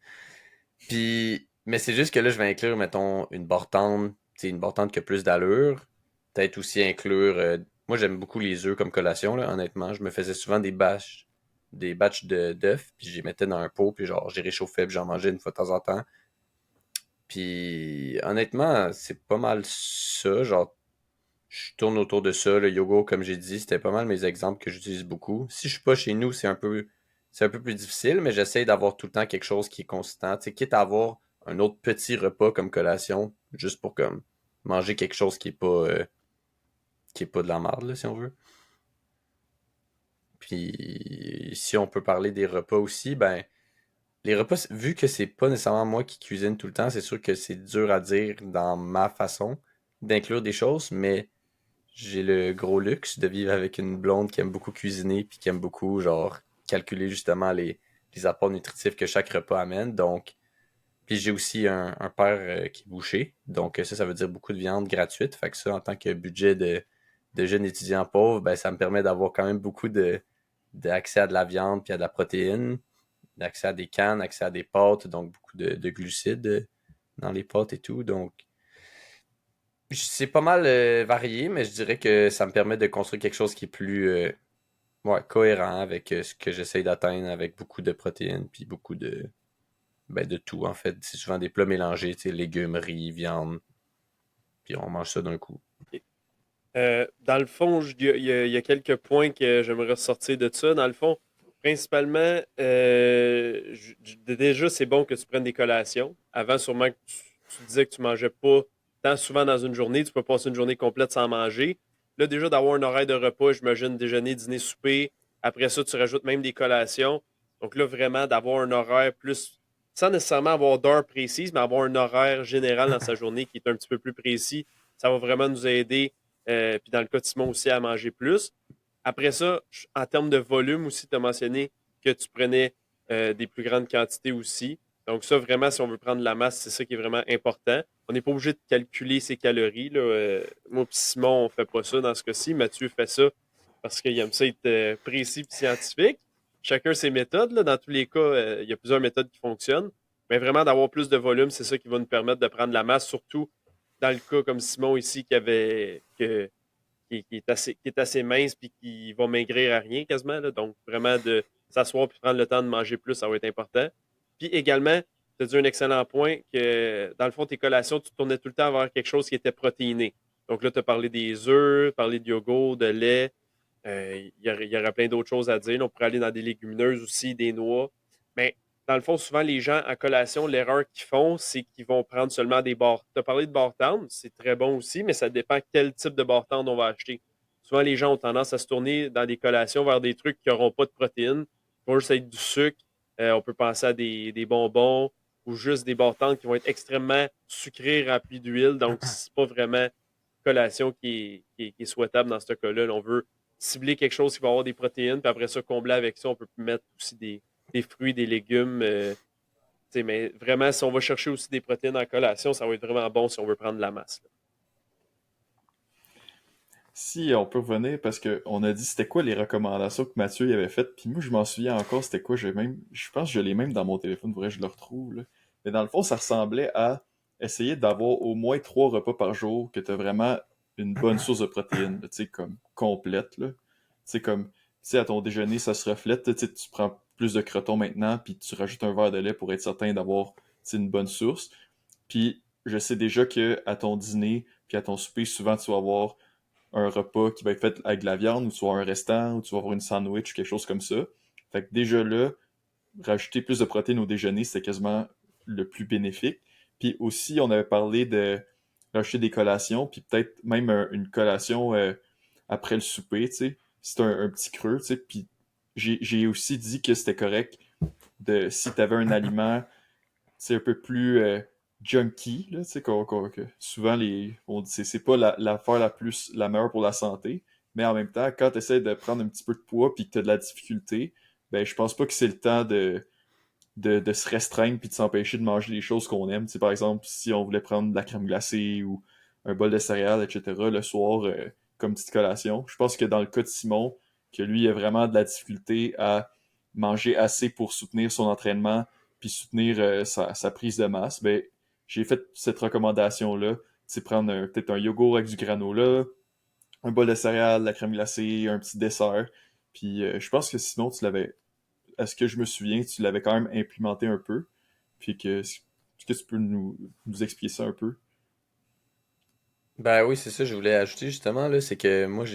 Puis, mais c'est juste que là, je vais inclure, mettons, une bartende, tu une bartende qui a plus d'allure. Peut-être aussi inclure, moi j'aime beaucoup les œufs comme collation, là, honnêtement. Je me faisais souvent des bâches des batchs d'œufs, puis je les mettais dans un pot, puis genre, j'ai réchauffé, puis j'en mangeais une fois de temps en temps. Puis honnêtement, c'est pas mal ça, genre, je tourne autour de ça. Le yoga, comme j'ai dit, c'était pas mal mes exemples que j'utilise beaucoup. Si je suis pas chez nous, c'est un peu plus difficile, mais j'essaye d'avoir tout le temps quelque chose qui est consistant. Tu sais, quitte à avoir un autre petit repas comme collation, juste pour comme manger quelque chose qui est pas de la merde, là, si on veut. Puis si on peut parler des repas aussi, ben les repas, vu que c'est pas nécessairement moi qui cuisine tout le temps, c'est sûr que c'est dur à dire dans ma façon d'inclure des choses, mais j'ai le gros luxe de vivre avec une blonde qui aime beaucoup cuisiner puis qui aime beaucoup genre calculer justement les apports nutritifs que chaque repas amène. Donc, puis j'ai aussi un père qui est boucher. Donc ça veut dire beaucoup de viande gratuite. Fait que ça, en tant que budget de jeune étudiant pauvre, ben ça me permet d'avoir quand même beaucoup d'accès à de la viande puis à de la protéine, d'accès à des cannes, accès à des pâtes, donc beaucoup de glucides dans les pâtes et tout. Donc c'est pas mal varié, mais je dirais que ça me permet de construire quelque chose qui est plus ouais, cohérent avec ce que j'essaye d'atteindre avec beaucoup de protéines puis beaucoup de tout en fait. C'est souvent des plats mélangés, tu sais, légumes, riz, viande, puis on mange ça d'un coup. Dans le fond, il y a quelques points que j'aimerais ressortir de ça. Dans le fond, principalement, déjà, c'est bon que tu prennes des collations. Avant, sûrement que tu disais que tu mangeais pas tant souvent dans une journée. Tu peux passer une journée complète sans manger. Là, déjà, d'avoir un horaire de repas, j'imagine déjeuner, dîner, souper. Après ça, tu rajoutes même des collations. Donc là, vraiment, d'avoir un horaire plus, sans nécessairement avoir d'heures précises, mais avoir un horaire général dans sa journée qui est un petit peu plus précis, ça va vraiment nous aider puis dans le cas de Simon aussi, à manger plus. Après ça, en termes de volume aussi, tu as mentionné que tu prenais des plus grandes quantités aussi. Donc ça, vraiment, si on veut prendre de la masse, c'est ça qui est vraiment important. On n'est pas obligé de calculer ses calories, là. Moi et Simon, on ne fait pas ça dans ce cas-ci. Mathieu fait ça parce qu'il aime ça être précis et scientifique. Chacun ses méthodes. Là. Dans tous les cas, il y a plusieurs méthodes qui fonctionnent. Mais vraiment, d'avoir plus de volume, c'est ça qui va nous permettre de prendre de la masse, surtout dans le cas comme Simon ici qui est assez mince puis qui va maigrir à rien quasiment. Là. Donc, vraiment de s'asseoir puis prendre le temps de manger plus, ça va être important. Puis également, tu as dit un excellent point que dans le fond, tes collations, tu tournais tout le temps vers quelque chose qui était protéiné. Donc là, tu as parlé des œufs, parlé de yogourt, de lait. Il y aurait plein d'autres choses à dire. On pourrait aller dans des légumineuses aussi, des noix. Mais dans le fond, souvent, les gens en collation, l'erreur qu'ils font, c'est qu'ils vont prendre seulement des barres. Tu as parlé de bartende, c'est très bon aussi, mais ça dépend quel type de bartende on va acheter. Souvent, les gens ont tendance à se tourner dans des collations vers des trucs qui n'auront pas de protéines. Ils vont juste être du sucre. On peut penser à des bonbons ou juste des bartendes qui vont être extrêmement sucrées, remplies d'huile. Donc, c'est pas vraiment une collation qui est souhaitable dans ce cas-là. Là, on veut cibler quelque chose qui va avoir des protéines, puis après ça, combler avec ça, on peut mettre aussi des fruits, des légumes. Mais vraiment, si on va chercher aussi des protéines en collation, ça va être vraiment bon si on veut prendre de la masse. Là. Si on peut revenir, parce qu'on a dit c'était quoi les recommandations que Mathieu y avait faites, puis moi je m'en souviens encore, c'était quoi, je pense que je l'ai même dans mon téléphone, faudrait que je le retrouve, là. Mais dans le fond, ça ressemblait à essayer d'avoir au moins 3 repas par jour, que t'as vraiment une bonne source de protéines, là, tu sais, comme complète, là. Tu sais, comme, tu sais, à ton déjeuner, ça se reflète, tu sais, tu prends plus de croton maintenant, puis tu rajoutes un verre de lait pour être certain d'avoir, tu sais, une bonne source. Puis je sais déjà que à ton dîner, puis à ton souper, souvent tu vas avoir un repas qui va être fait avec de la viande, ou tu vas avoir un restant, ou tu vas avoir une sandwich, ou quelque chose comme ça. Fait que déjà là, rajouter plus de protéines au déjeuner, c'était quasiment le plus bénéfique. Puis aussi, on avait parlé de rajouter des collations, puis peut-être même une collation après le souper, tu sais. C'est un petit creux, tu sais. Puis j'ai aussi dit que c'était correct de si tu avais un aliment c'est un peu plus junky, là, tu sais, que souvent on dit c'est pas l'affaire la meilleure pour la santé, mais en même temps, quand tu essaies de prendre un petit peu de poids puis que tu as de la difficulté, ben je pense pas que c'est le temps de se restreindre puis de s'empêcher de manger les choses qu'on aime. Tu sais, par exemple, si on voulait prendre de la crème glacée ou un bol de céréales, etc., le soir, comme petite collation. Je pense que dans le cas de Simon, que lui, il a vraiment de la difficulté à manger assez pour soutenir son entraînement puis soutenir sa prise de masse, ben, j'ai fait cette recommandation-là. C'est prendre peut-être un yogourt avec du granola, un bol de céréales, de la crème glacée, un petit dessert. Puis je pense que sinon, tu l'avais à ce que je me souviens, tu l'avais quand même implémenté un peu. Puis est-ce que tu peux nous expliquer ça un peu? Ben oui, c'est ça, je voulais ajouter justement, là, c'est que moi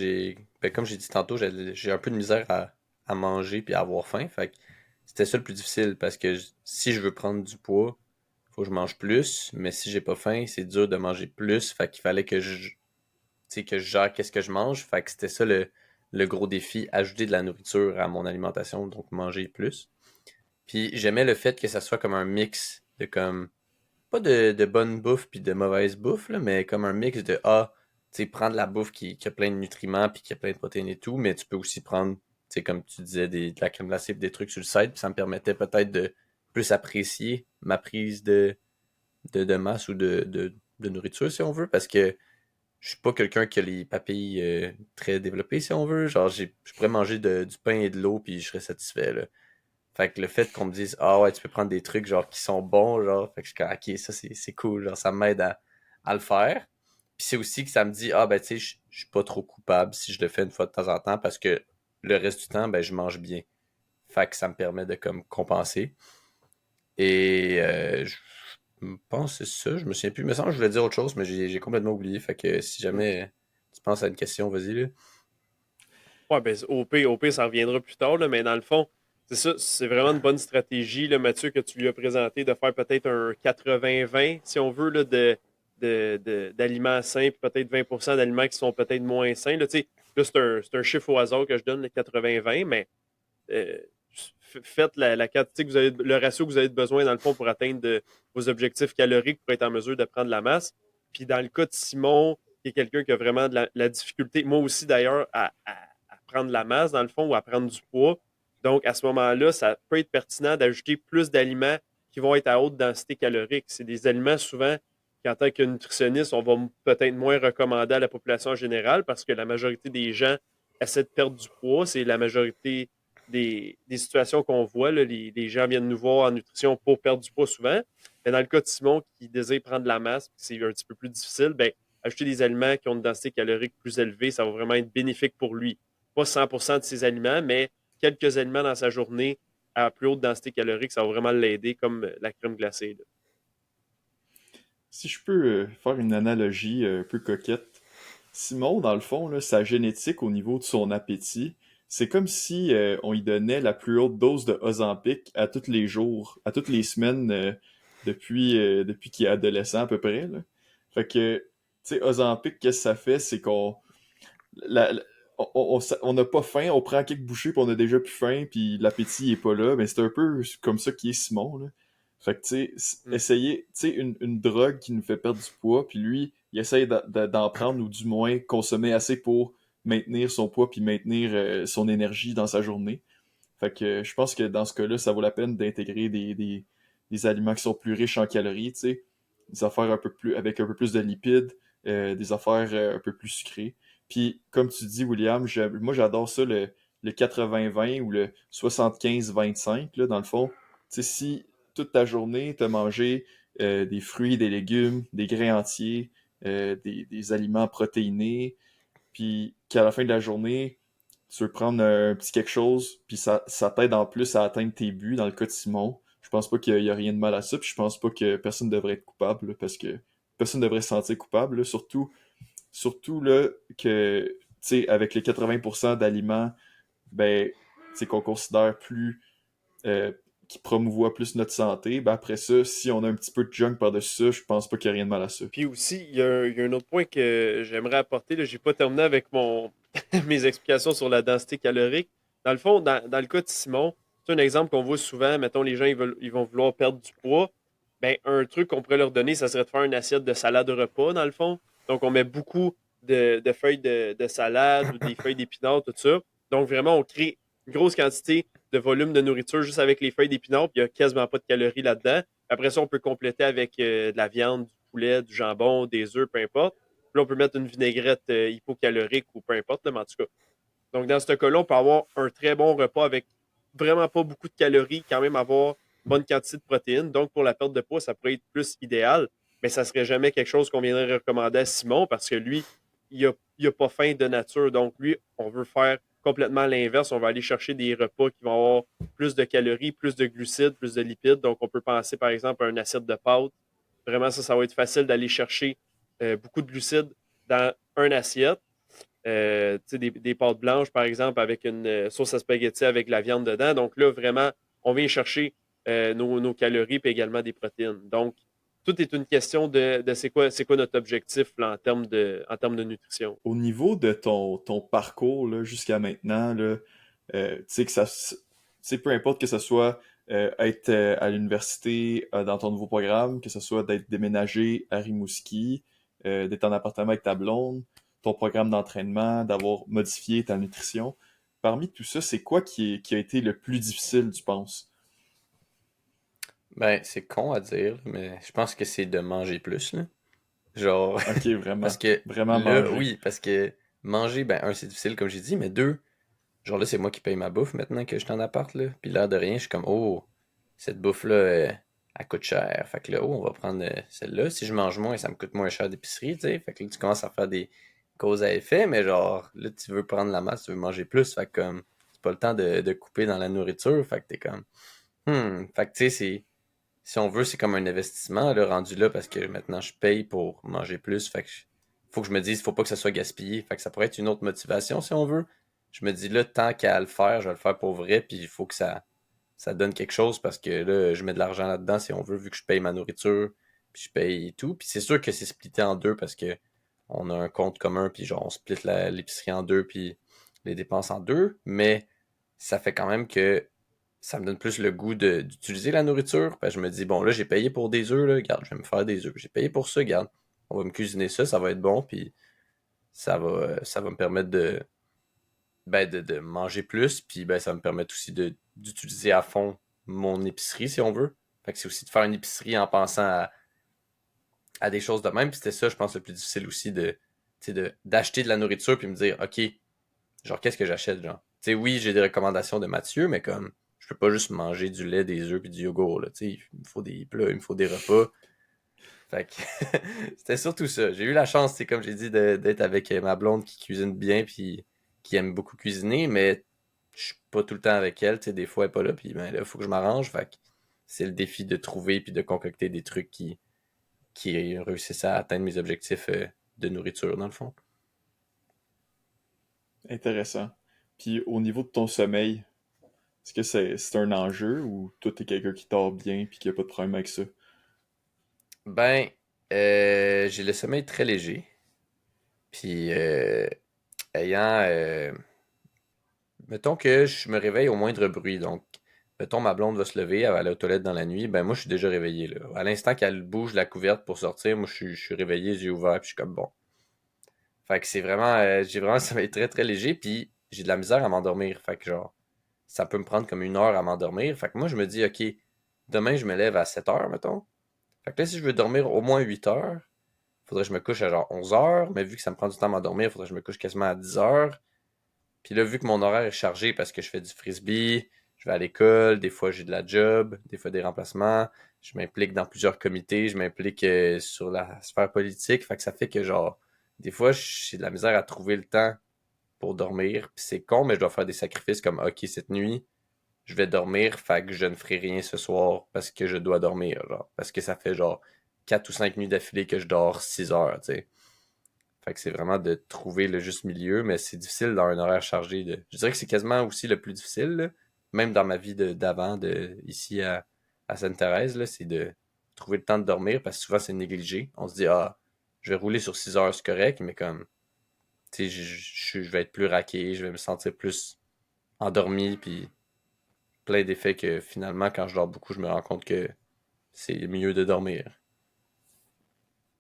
comme j'ai dit tantôt, j'ai un peu de misère à manger puis à avoir faim, fait que c'était ça le plus difficile parce que si je veux prendre du poids, faut que je mange plus, mais si j'ai pas faim, c'est dur de manger plus, fait qu'il fallait que je gère qu'est-ce que je mange, fait que c'était ça le gros défi, ajouter de la nourriture à mon alimentation, donc manger plus. Puis j'aimais le fait que ça soit comme un mix de comme pas de bonne bouffe puis de mauvaise bouffe, là, mais comme un mix de tu sais, prendre la bouffe qui a plein de nutriments puis qui a plein de protéines et tout, mais tu peux aussi prendre, tu sais, comme tu disais, de la crème glacée pis des trucs sur le side, puis ça me permettait peut-être de plus apprécier ma prise de masse ou de nourriture, si on veut, parce que je suis pas quelqu'un qui a les papilles très développées, si on veut. Genre, je pourrais manger du pain et de l'eau puis je serais satisfait, là. Fait que le fait qu'on me dise, ah ouais, tu peux prendre des trucs genre qui sont bons, genre, fait que je suis comme, ok, ça c'est cool, genre, ça m'aide à le faire. Puis c'est aussi que ça me dit, ah ben tu sais, je suis pas trop coupable si je le fais une fois de temps en temps parce que le reste du temps, ben je mange bien. Fait que ça me permet de comme compenser. Et je pense que c'est ça, je me souviens plus. Il me semble que je voulais dire autre chose, mais j'ai complètement oublié. Fait que si jamais tu penses à une question, vas-y là. Ouais, ben, au pire, ça reviendra plus tard, là, mais dans le fond, c'est ça, c'est vraiment une bonne stratégie, là, Mathieu, que tu lui as présenté, de faire peut-être un 80-20, si on veut, là, d'aliments sains, puis peut-être 20% d'aliments qui sont peut-être moins sains. Là, tu sais, là, c'est un chiffre au hasard que je donne, le 80-20, mais euh, faites la quantité que vous avez, le ratio que vous avez besoin, dans le fond, pour atteindre vos objectifs caloriques, pour être en mesure de prendre la masse. Puis dans le cas de Simon, qui est quelqu'un qui a vraiment de la difficulté, moi aussi d'ailleurs, à prendre la masse, dans le fond, ou à prendre du poids. Donc, à ce moment-là, ça peut être pertinent d'ajouter plus d'aliments qui vont être à haute densité calorique. C'est des aliments souvent qu'en tant que nutritionniste, on va peut-être moins recommander à la population en général parce que la majorité des gens essaient de perdre du poids. C'est la majorité des situations qu'on voit. Là, les gens viennent nous voir en nutrition pour perdre du poids souvent. Mais dans le cas de Simon qui désire prendre de la masse, c'est un petit peu plus difficile, ben, ajouter des aliments qui ont une densité calorique plus élevée, ça va vraiment être bénéfique pour lui. Pas 100% de ses aliments, mais quelques aliments dans sa journée à plus haute densité calorique, ça va vraiment l'aider, comme la crème glacée, là. Si je peux faire une analogie un peu coquette, Simon, dans le fond, là, sa génétique au niveau de son appétit, c'est comme si on lui donnait la plus haute dose de Ozempic à tous les jours, à toutes les semaines depuis qu'il est adolescent à peu près, là. Fait que, tu sais, Ozempic, qu'est-ce que ça fait? C'est qu'on la- la- on n'a pas faim, on prend quelques bouchées puis on a déjà plus faim puis l'appétit est pas là. Mais c'est un peu comme ça qui est Simon, là. Fait que, tu sais, Mm. essayer, tu sais, une drogue qui nous fait perdre du poids, puis lui, il essaye d'en prendre ou du moins consommer assez pour maintenir son poids puis maintenir son énergie dans sa journée. Fait que je pense que dans ce cas-là, ça vaut la peine d'intégrer des aliments qui sont plus riches en calories, tu sais, des affaires un peu plus avec un peu plus de lipides, des affaires un peu plus sucrées. Puis comme tu dis, William, moi j'adore ça le 80-20 ou le 75-25 là, dans le fond. Tu sais, si toute ta journée, tu as mangé des fruits, des légumes, des grains entiers, des aliments protéinés, puis qu'à la fin de la journée, tu veux prendre un petit quelque chose, puis ça t'aide en plus à atteindre tes buts, dans le cas de Simon. Je pense pas qu'il y a rien de mal à ça, puis je pense pas que personne devrait être coupable, là, parce que personne devrait se sentir coupable, là, surtout là, que, tu sais, avec les 80% d'aliments, ben, c'est qu'on considère plus, euh, qui promouvoient plus notre santé, ben après ça, si on a un petit peu de junk par-dessus ça, je pense pas qu'il y a rien de mal à ça. Puis aussi, il y a un autre point que j'aimerais apporter. Je n'ai pas terminé avec mes explications sur la densité calorique. Dans le fond, dans le cas de Simon, c'est un exemple qu'on voit souvent. Mettons, les gens ils vont vouloir perdre du poids. Ben, un truc qu'on pourrait leur donner, ça serait de faire une assiette de salade de repas, dans le fond. Donc, on met beaucoup de feuilles de salade ou des feuilles d'épinards, tout ça. Donc, vraiment, on crée une grosse quantité de volume de nourriture juste avec les feuilles d'épinards, puis il n'y a quasiment pas de calories là-dedans. Après ça, on peut compléter avec de la viande, du poulet, du jambon, des œufs, peu importe. Puis là, on peut mettre une vinaigrette hypocalorique ou peu importe, là, mais en tout cas. Donc, dans ce cas-là, on peut avoir un très bon repas avec vraiment pas beaucoup de calories, quand même avoir une bonne quantité de protéines. Donc, pour la perte de poids, ça pourrait être plus idéal, mais ça serait jamais quelque chose qu'on viendrait recommander à Simon parce que lui, il a pas faim de nature. Donc, lui, on veut faire complètement l'inverse. On va aller chercher des repas qui vont avoir plus de calories, plus de glucides, plus de lipides. Donc, on peut penser, par exemple, à un assiette de pâtes. Vraiment, ça va être facile d'aller chercher beaucoup de glucides dans une assiette. Des pâtes blanches, par exemple, avec une sauce à spaghetti avec de la viande dedans. Donc là, vraiment, on vient chercher nos calories et également des protéines. Donc, tout est une question de c'est quoi notre objectif là, en termes de nutrition. Au niveau de ton parcours là, jusqu'à maintenant, là, tu sais que tu sais, peu importe que ce soit être à l'université dans ton nouveau programme, que ce soit d'être déménagé à Rimouski, d'être en appartement avec ta blonde, ton programme d'entraînement, d'avoir modifié ta nutrition. Parmi tout ça, c'est quoi qui a été le plus difficile, tu penses? Ben, c'est con à dire, mais je pense que c'est de manger plus, là. Genre, Ok, parce vraiment. que Vraiment là, manger. oui, parce que manger, ben, un, c'est difficile, comme j'ai dit, mais deux, genre là, c'est moi qui paye ma bouffe maintenant que je suis en appart, là. Puis l'air de rien, je suis comme, oh, cette bouffe-là, elle coûte cher. Fait que là, oh, on va prendre celle-là. Si je mange moins, ça me coûte moins cher d'épicerie, tu sais. Fait que là, tu commences à faire des causes à effet, mais genre, là, tu veux prendre la masse, tu veux manger plus. Fait que comme, c'est pas le temps de couper dans la nourriture. Fait que t'es comme, Fait que tu sais, si on veut, c'est comme un investissement, là, rendu là, parce que maintenant, je paye pour manger plus. Fait que faut que je me dise, faut pas que ça soit gaspillé. Fait que ça pourrait être une autre motivation, si on veut. Je me dis, là, tant qu'à le faire, je vais le faire pour vrai, puis il faut que ça donne quelque chose, parce que là, je mets de l'argent là-dedans, si on veut, vu que je paye ma nourriture, puis je paye tout. Puis c'est sûr que c'est splitté en deux, parce que on a un compte commun, puis genre, on split l'épicerie en deux, puis les dépenses en deux, mais ça fait quand même que ça me donne plus le goût d'utiliser la nourriture. Parce que je me dis, bon, là, j'ai payé pour des œufs, là, regarde, je vais me faire des œufs. J'ai payé pour ça, regarde, on va me cuisiner ça, ça va être bon, puis ça va me permettre de manger plus, puis ben, ça va me permettre aussi d'utiliser à fond mon épicerie, si on veut. Fait que c'est aussi de faire une épicerie en pensant à des choses de même, puis c'était ça, je pense, le plus difficile aussi d'acheter de la nourriture, puis me dire, OK, genre, qu'est-ce que j'achète, genre? Tu sais, oui, j'ai des recommandations de Mathieu, mais comme, je peux pas juste manger du lait, des œufs puis du yogourt, là. Tu sais, il me faut des plats, il me faut des repas. Fait que c'était surtout ça. J'ai eu la chance, c'est comme j'ai dit, d'être avec ma blonde qui cuisine bien puis qui aime beaucoup cuisiner, mais je suis pas tout le temps avec elle. Tu sais, des fois, elle est pas là, puis ben là, faut que je m'arrange. Fait que c'est le défi de trouver puis de concocter des trucs qui réussissent à atteindre mes objectifs de nourriture, dans le fond. Intéressant. Puis au niveau de ton sommeil, est-ce que c'est un enjeu ou toi t'es quelqu'un qui dort bien puis qui a pas de problème avec ça? Ben, j'ai le sommeil très léger. Puis, ayant, mettons que je me réveille au moindre bruit. Donc, mettons ma blonde va se lever, elle va aller aux toilettes dans la nuit. Ben, moi, je suis déjà réveillé, là. À l'instant qu'elle bouge la couverte pour sortir, moi, je suis réveillé, les yeux ouverts, puis je suis comme bon. Fait que c'est vraiment, j'ai vraiment un sommeil très, très léger, puis j'ai de la misère à m'endormir. Fait que, genre, ça peut me prendre comme 1 heure à m'endormir. Fait que moi, je me dis, OK, demain, je me lève à 7 heures, mettons. Fait que là, si je veux dormir au moins 8 heures, faudrait que je me couche à genre 11 heures, mais vu que ça me prend du temps à m'endormir, faudrait que je me couche quasiment à 10 heures. Puis là, vu que mon horaire est chargé parce que je fais du frisbee, je vais à l'école, des fois j'ai de la job, des fois des remplacements, je m'implique dans plusieurs comités, je m'implique sur la sphère politique, fait que ça fait que genre, des fois j'ai de la misère à trouver le temps pour dormir, puis c'est con, mais je dois faire des sacrifices comme, ok, cette nuit, je vais dormir, fait que je ne ferai rien ce soir parce que je dois dormir, genre, parce que ça fait genre 4 ou 5 nuits d'affilée que je dors 6 heures, tu sais. Fait que c'est vraiment de trouver le juste milieu, mais c'est difficile dans un horaire chargé. Je dirais que c'est quasiment aussi le plus difficile, là. Même dans ma vie d'avant, ici à Sainte-Thérèse, là, c'est de trouver le temps de dormir parce que souvent c'est négligé. On se dit, ah, je vais rouler sur 6 heures, c'est correct, mais comme, tu sais, je vais être plus raqué, je vais me sentir plus endormi, puis plein d'effets que finalement, quand je dors beaucoup, je me rends compte que c'est mieux de dormir.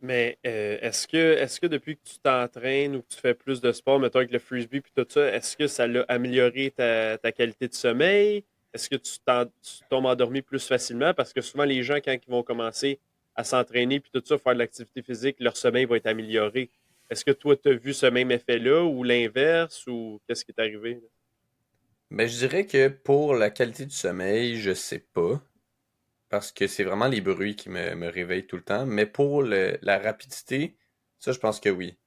Mais est-ce que depuis que tu t'entraînes ou que tu fais plus de sport, mettons avec le frisbee puis tout ça, est-ce que ça l'a amélioré ta qualité de sommeil? Est-ce que tu tombes endormi plus facilement? Parce que souvent, les gens, quand ils vont commencer à s'entraîner puis tout ça, faire de l'activité physique, leur sommeil va être amélioré. Est-ce que toi, tu as vu ce même effet-là ou l'inverse ou qu'est-ce qui est arrivé, là? Mais je dirais que pour la qualité du sommeil, je sais pas. Parce que c'est vraiment les bruits qui me réveillent tout le temps. Mais pour la rapidité, ça, je pense que oui.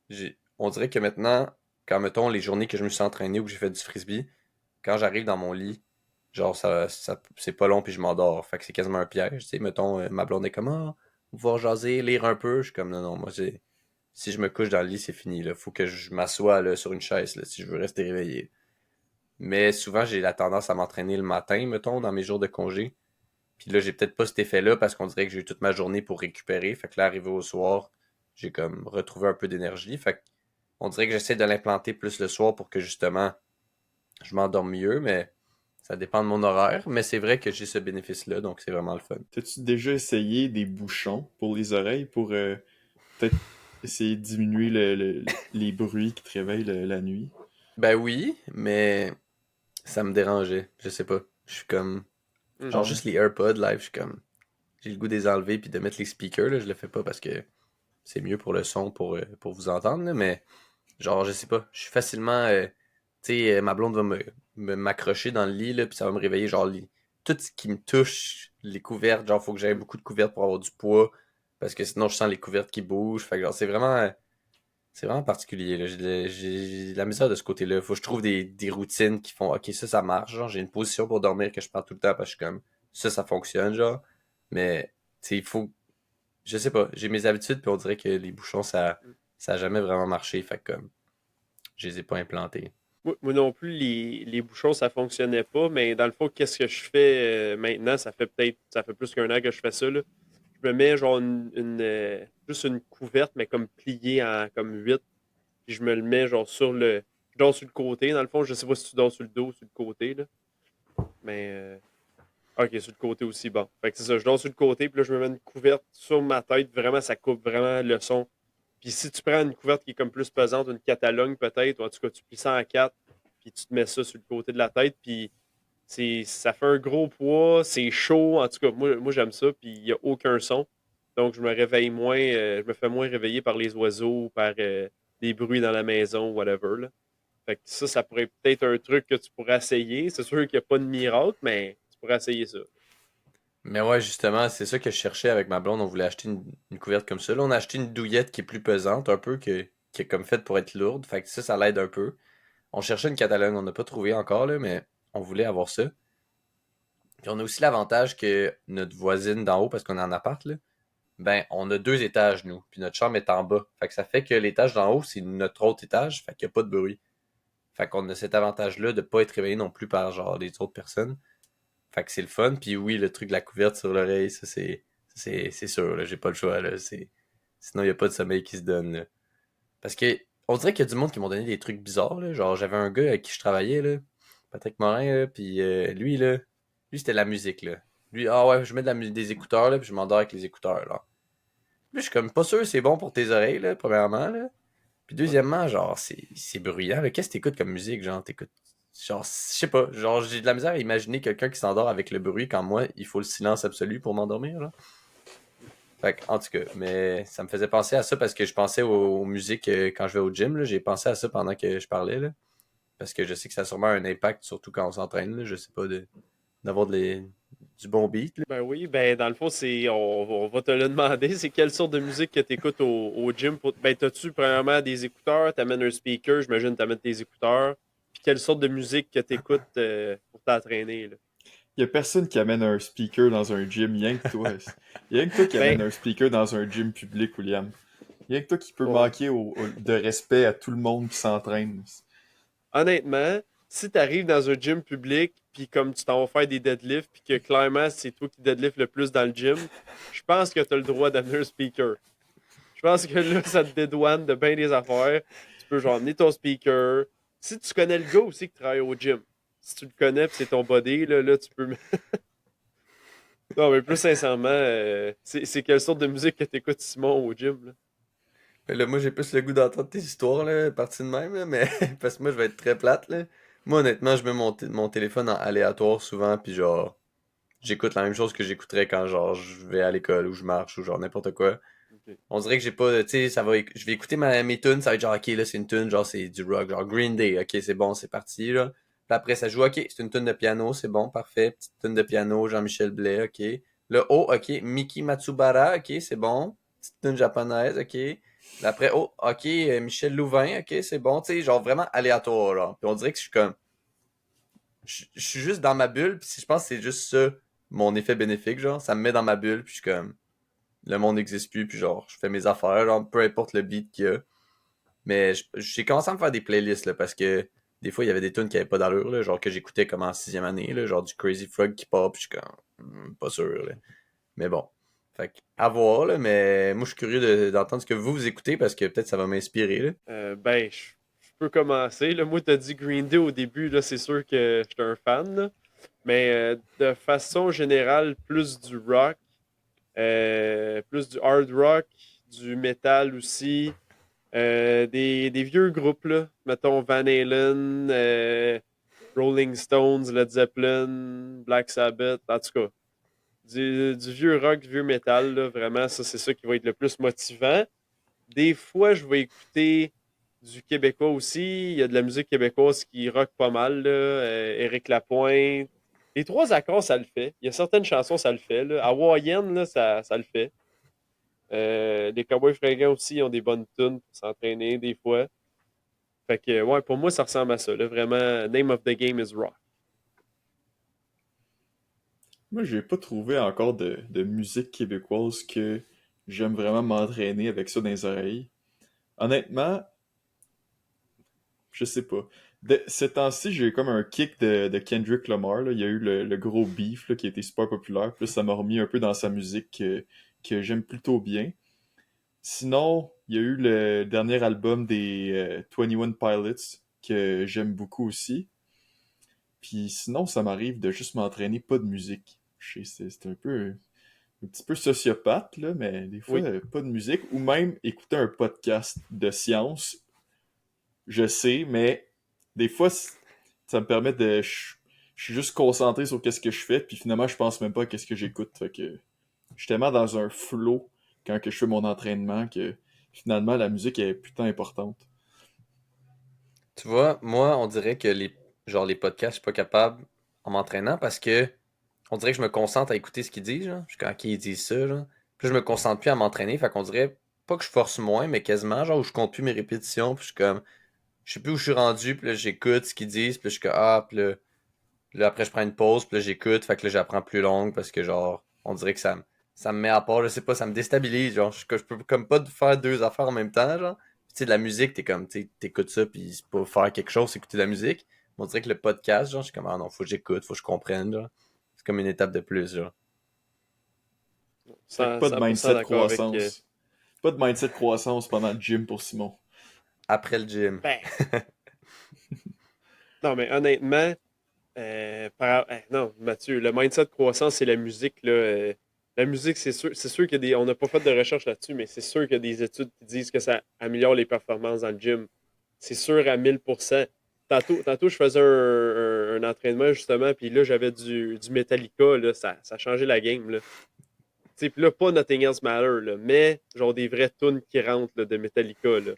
On dirait que maintenant, quand, mettons, les journées que je me suis entraîné ou que j'ai fait du frisbee, quand j'arrive dans mon lit, genre, c'est pas long puis je m'endors. Fait que c'est quasiment un piège. Tu sais, mettons, ma blonde est comme, ah, pouvoir jaser, lire un peu. Je suis comme, non, non, moi, si je me couche dans le lit, c'est fini, là. Faut que je m'assoie, là, sur une chaise, là, si je veux rester réveillé. Mais souvent, j'ai la tendance à m'entraîner le matin, mettons, dans mes jours de congé. Puis là, j'ai peut-être pas cet effet-là parce qu'on dirait que j'ai eu toute ma journée pour récupérer. Fait que là, arrivé au soir, j'ai comme retrouvé un peu d'énergie. Fait que on dirait que j'essaie de l'implanter plus le soir pour que justement je m'endorme mieux, mais ça dépend de mon horaire. Mais c'est vrai que j'ai ce bénéfice-là, donc c'est vraiment le fun. T'as-tu déjà essayé des bouchons pour les oreilles pour peut-être essayer de diminuer les bruits qui te réveillent la nuit? Ben oui, mais ça me dérangeait. Je sais pas. Je suis comme. Hmm. Genre Ah ouais. juste les AirPods live, je suis comme. J'ai le goût de les enlever puis de mettre les speakers, là. Je le fais pas parce que c'est mieux pour le son, pour vous entendre, là, mais genre, je sais pas. Je suis facilement. Tu sais, ma blonde va m'accrocher dans le lit, là, puis ça va me réveiller. Genre, tout ce qui me touche, les couvertes, genre, faut que j'aie beaucoup de couvertes pour avoir du poids. Parce que sinon, je sens les couvertes qui bougent. Fait que, genre, c'est vraiment particulier, là. J'ai de la misère de ce côté-là. Faut que je trouve des routines qui font, OK, ça marche. Genre, j'ai une position pour dormir que je prends tout le temps parce que je suis comme, ça fonctionne, genre. Mais, tu sais, il faut, je sais pas, j'ai mes habitudes, puis on dirait que les bouchons, ça a jamais vraiment marché. Fait que, comme, je les ai pas implantés. Moi non plus, les bouchons, ça fonctionnait pas, mais dans le fond, qu'est-ce que je fais maintenant? Ça fait plus qu'un an que je fais ça, là. Je me mets genre juste une couverte, mais comme pliée en comme 8, puis je me le mets genre je dors sur le côté, dans le fond. Je sais pas si tu dors sur le dos ou sur le côté, là. Mais ok, sur le côté aussi, bon. Fait que c'est ça, je dors sur le côté, puis là, je me mets une couverte sur ma tête. Vraiment, ça coupe vraiment le son. Puis si tu prends une couverte qui est comme plus pesante, une Catalogne peut-être, ou en tout cas, tu plies ça en quatre, puis tu te mets ça sur le côté de la tête, puis ça fait un gros poids, c'est chaud. En tout cas, moi j'aime ça, puis il n'y a aucun son. Donc, je me réveille moins, je me fais moins réveiller par les oiseaux, par des bruits dans la maison, whatever, là. Fait que ça pourrait peut-être un truc que tu pourrais essayer. C'est sûr qu'il n'y a pas de miracle, mais tu pourrais essayer ça. Mais ouais, justement, c'est ça que je cherchais avec ma blonde. On voulait acheter une couverte comme ça. Là, on a acheté une douillette qui est plus pesante, un peu, qui est comme faite pour être lourde. Fait que ça l'aide un peu. On cherchait une Catalogne, on n'a pas trouvé encore, là, mais on voulait avoir ça. Puis on a aussi l'avantage que notre voisine d'en haut, parce qu'on est en appart, là, ben, on a 2 étages, nous. Puis notre chambre est en bas. Fait que ça fait que l'étage d'en haut, c'est notre autre étage. Fait qu'il n'y a pas de bruit. Fait qu'on a cet avantage-là de pas être réveillé non plus par, genre, les autres personnes. Fait que c'est le fun. Puis oui, le truc de la couverte sur l'oreille, ça, c'est sûr, là. J'ai pas le choix, là. Sinon, il n'y a pas de sommeil qui se donne, là. Parce que, on dirait qu'il y a du monde qui m'ont donné des trucs bizarres, là. Genre, j'avais un gars avec qui je travaillais, là. Patrick Morin, là. Puis lui, c'était la musique, là. Lui, ah ouais, je mets des écouteurs, là, puis je m'endors avec les écouteurs, là. Puis je suis comme pas sûr c'est bon pour tes oreilles, là, premièrement, là. Puis deuxièmement, genre, c'est bruyant, là. Qu'est-ce que t'écoutes comme musique, genre, t'écoutes. Genre, je sais pas, genre, j'ai de la misère à imaginer quelqu'un qui s'endort avec le bruit quand moi, il faut le silence absolu pour m'endormir, là. Fait que, en tout cas, mais ça me faisait penser à ça parce que je pensais aux musiques quand je vais au gym, là. J'ai pensé à ça pendant que je parlais, là. Parce que je sais que ça a sûrement un impact, surtout quand on s'entraîne, là. Je sais pas, d'avoir du bon beat, là. Ben oui, ben dans le fond, on va te le demander, c'est quelle sorte de musique que tu écoutes au gym ben t'as-tu premièrement des écouteurs, t'amènes un speaker, j'imagine t'amènes tes écouteurs, puis quelle sorte de musique que tu écoutes pour t'entraîner, là? Il y a personne qui amène un speaker dans un gym, rien que toi. Il y a rien que toi qui Ben, amène un speaker dans un gym public, William. Il y a rien que toi qui peut ouais. manquer de respect à tout le monde qui s'entraîne. Honnêtement, si tu arrives dans un gym public, puis comme tu t'en vas faire des deadlifts, puis que clairement c'est toi qui deadlift le plus dans le gym, je pense que tu as le droit d'amener un speaker. Je pense que là, ça te dédouane de bien des affaires. Tu peux genre amener ton speaker. Si tu connais le gars aussi qui travaille au gym, si tu le connais puis c'est ton body, là tu peux. Non, mais plus sincèrement, c'est quelle sorte de musique que t'écoutes, Simon, au gym, là? Mais là, moi, j'ai plus le goût d'entendre tes histoires, là, partie de même, là, mais parce que moi, je vais être très plate, là. Moi, honnêtement, je mets mon téléphone en aléatoire souvent, puis genre, j'écoute la même chose que j'écouterais quand, genre, je vais à l'école ou je marche ou genre n'importe quoi. Ok. On dirait que j'ai pas, tu sais, je vais écouter mes tunes, ça va être genre, ok, là, c'est une tune, genre, c'est du rock, genre Green Day, ok, c'est bon, c'est parti, là. Puis après, ça joue, ok, c'est une tune de piano, c'est bon, parfait, petite tune de piano, Jean-Michel Blais, ok. Là, oh, ok, Miki Matsubara, ok, c'est bon, petite tune japonaise, ok. Après, oh, ok, Michel Louvain, ok, c'est bon, tu sais, genre vraiment aléatoire, là. Puis on dirait que je suis comme, je suis juste dans ma bulle, puis je pense que c'est juste ça, mon effet bénéfique, genre, ça me met dans ma bulle, puis je suis comme, le monde n'existe plus, puis genre, je fais mes affaires, genre, peu importe le beat qu'il y a. Mais j'ai commencé à me faire des playlists, là, parce que des fois, il y avait des tunes qui avaient pas d'allure, là, genre que j'écoutais comme en sixième année, là, genre du Crazy Frog qui pop, puis je suis comme, pas sûr, là. Mais bon. Fait que, à voir, là, mais moi, je suis curieux d'entendre ce que vous écoutez, parce que peut-être ça va m'inspirer, là. Ben, je peux commencer. Là. Moi, t'as dit Green Day au début, là, c'est sûr que j'étais un fan. Là. Mais de façon générale, plus du rock, plus du hard rock, du metal aussi. Des vieux groupes, là. Mettons Van Halen, Rolling Stones, Led Zeppelin, Black Sabbath, en tout cas. Du vieux rock, du vieux metal, là, vraiment, ça, c'est ça qui va être le plus motivant. Des fois, je vais écouter du québécois aussi. Il y a de la musique québécoise qui rock pas mal, là. Éric Lapointe. Les trois accords, ça le fait. Il y a certaines chansons, ça le fait. Là. Hawaïenne, là, ça le fait. Les Cowboys fringants aussi ont des bonnes tunes pour s'entraîner des fois. Fait que, ouais, pour moi, ça ressemble à ça. Là. Vraiment, name of the game is rock. Moi, j'ai pas trouvé encore de musique québécoise que j'aime vraiment m'entraîner avec ça dans les oreilles. Honnêtement, je sais pas. Ces temps-ci, j'ai eu comme un kick de Kendrick Lamar, là. Il y a eu le gros beef là, qui a été super populaire. Puis ça m'a remis un peu dans sa musique que j'aime plutôt bien. Sinon, il y a eu le dernier album des 21 Pilots que j'aime beaucoup aussi. Puis sinon, ça m'arrive de juste m'entraîner pas de musique. Je sais, c'est un petit peu sociopathe, là, mais des fois, Oui. pas de musique. Ou même écouter un podcast de science, je sais, mais des fois, ça me permet de... Je suis juste concentré sur qu'est-ce que je fais, puis finalement, je pense même pas à qu'est-ce que j'écoute. Fait que je suis tellement dans un flow quand que je fais mon entraînement que finalement, la musique est putain importante. Tu vois, moi, on dirait que les podcasts, je suis pas capable en m'entraînant parce que on dirait que je me concentre à écouter ce qu'ils disent, genre. Je suis comme, ok, ils disent ça, genre. Puis je me concentre plus à m'entraîner, fait qu'on dirait pas que je force moins, mais quasiment, genre, où je compte plus mes répétitions, puis je suis comme, je sais plus où je suis rendu, puis là, j'écoute ce qu'ils disent, puis là, je suis comme, ah, puis là, après, je prends une pause, puis là, j'écoute, fait que là, j'apprends plus longue parce que, genre, on dirait que ça me met à part, je sais pas, ça me déstabilise, genre, je peux comme pas faire deux affaires en même temps, genre. Puis, tu sais, de la musique, t'es comme, tu sais, t'écoutes ça, puis c'est pas faire quelque chose, c'est écouter de la musique. Mais on dirait que le podcast, genre, je suis comme, ah non, faut que j'écoute, faut que je comprenne, genre. C'est comme une étape de plus, genre. Fait que 100%, pas de 100% mindset d'accord avec. croissance. Pas de mindset croissance pendant le gym pour Simon. Après le gym. Ben, non, mais honnêtement, non, Mathieu, le mindset de croissance, c'est la musique. Là, la musique, c'est sûr qu'il y a des. On n'a pas fait de recherche là-dessus, mais c'est sûr qu'il y a des études qui disent que ça améliore les performances dans le gym. C'est sûr à 1000%. Tantôt je faisais un entraînement justement, puis là, j'avais du Metallica, là, ça a changé la game. Là. Tu sais, puis là, pas Nothing Else Matter, là, mais genre des vraies tunes qui rentrent là, de Metallica. Là. Tu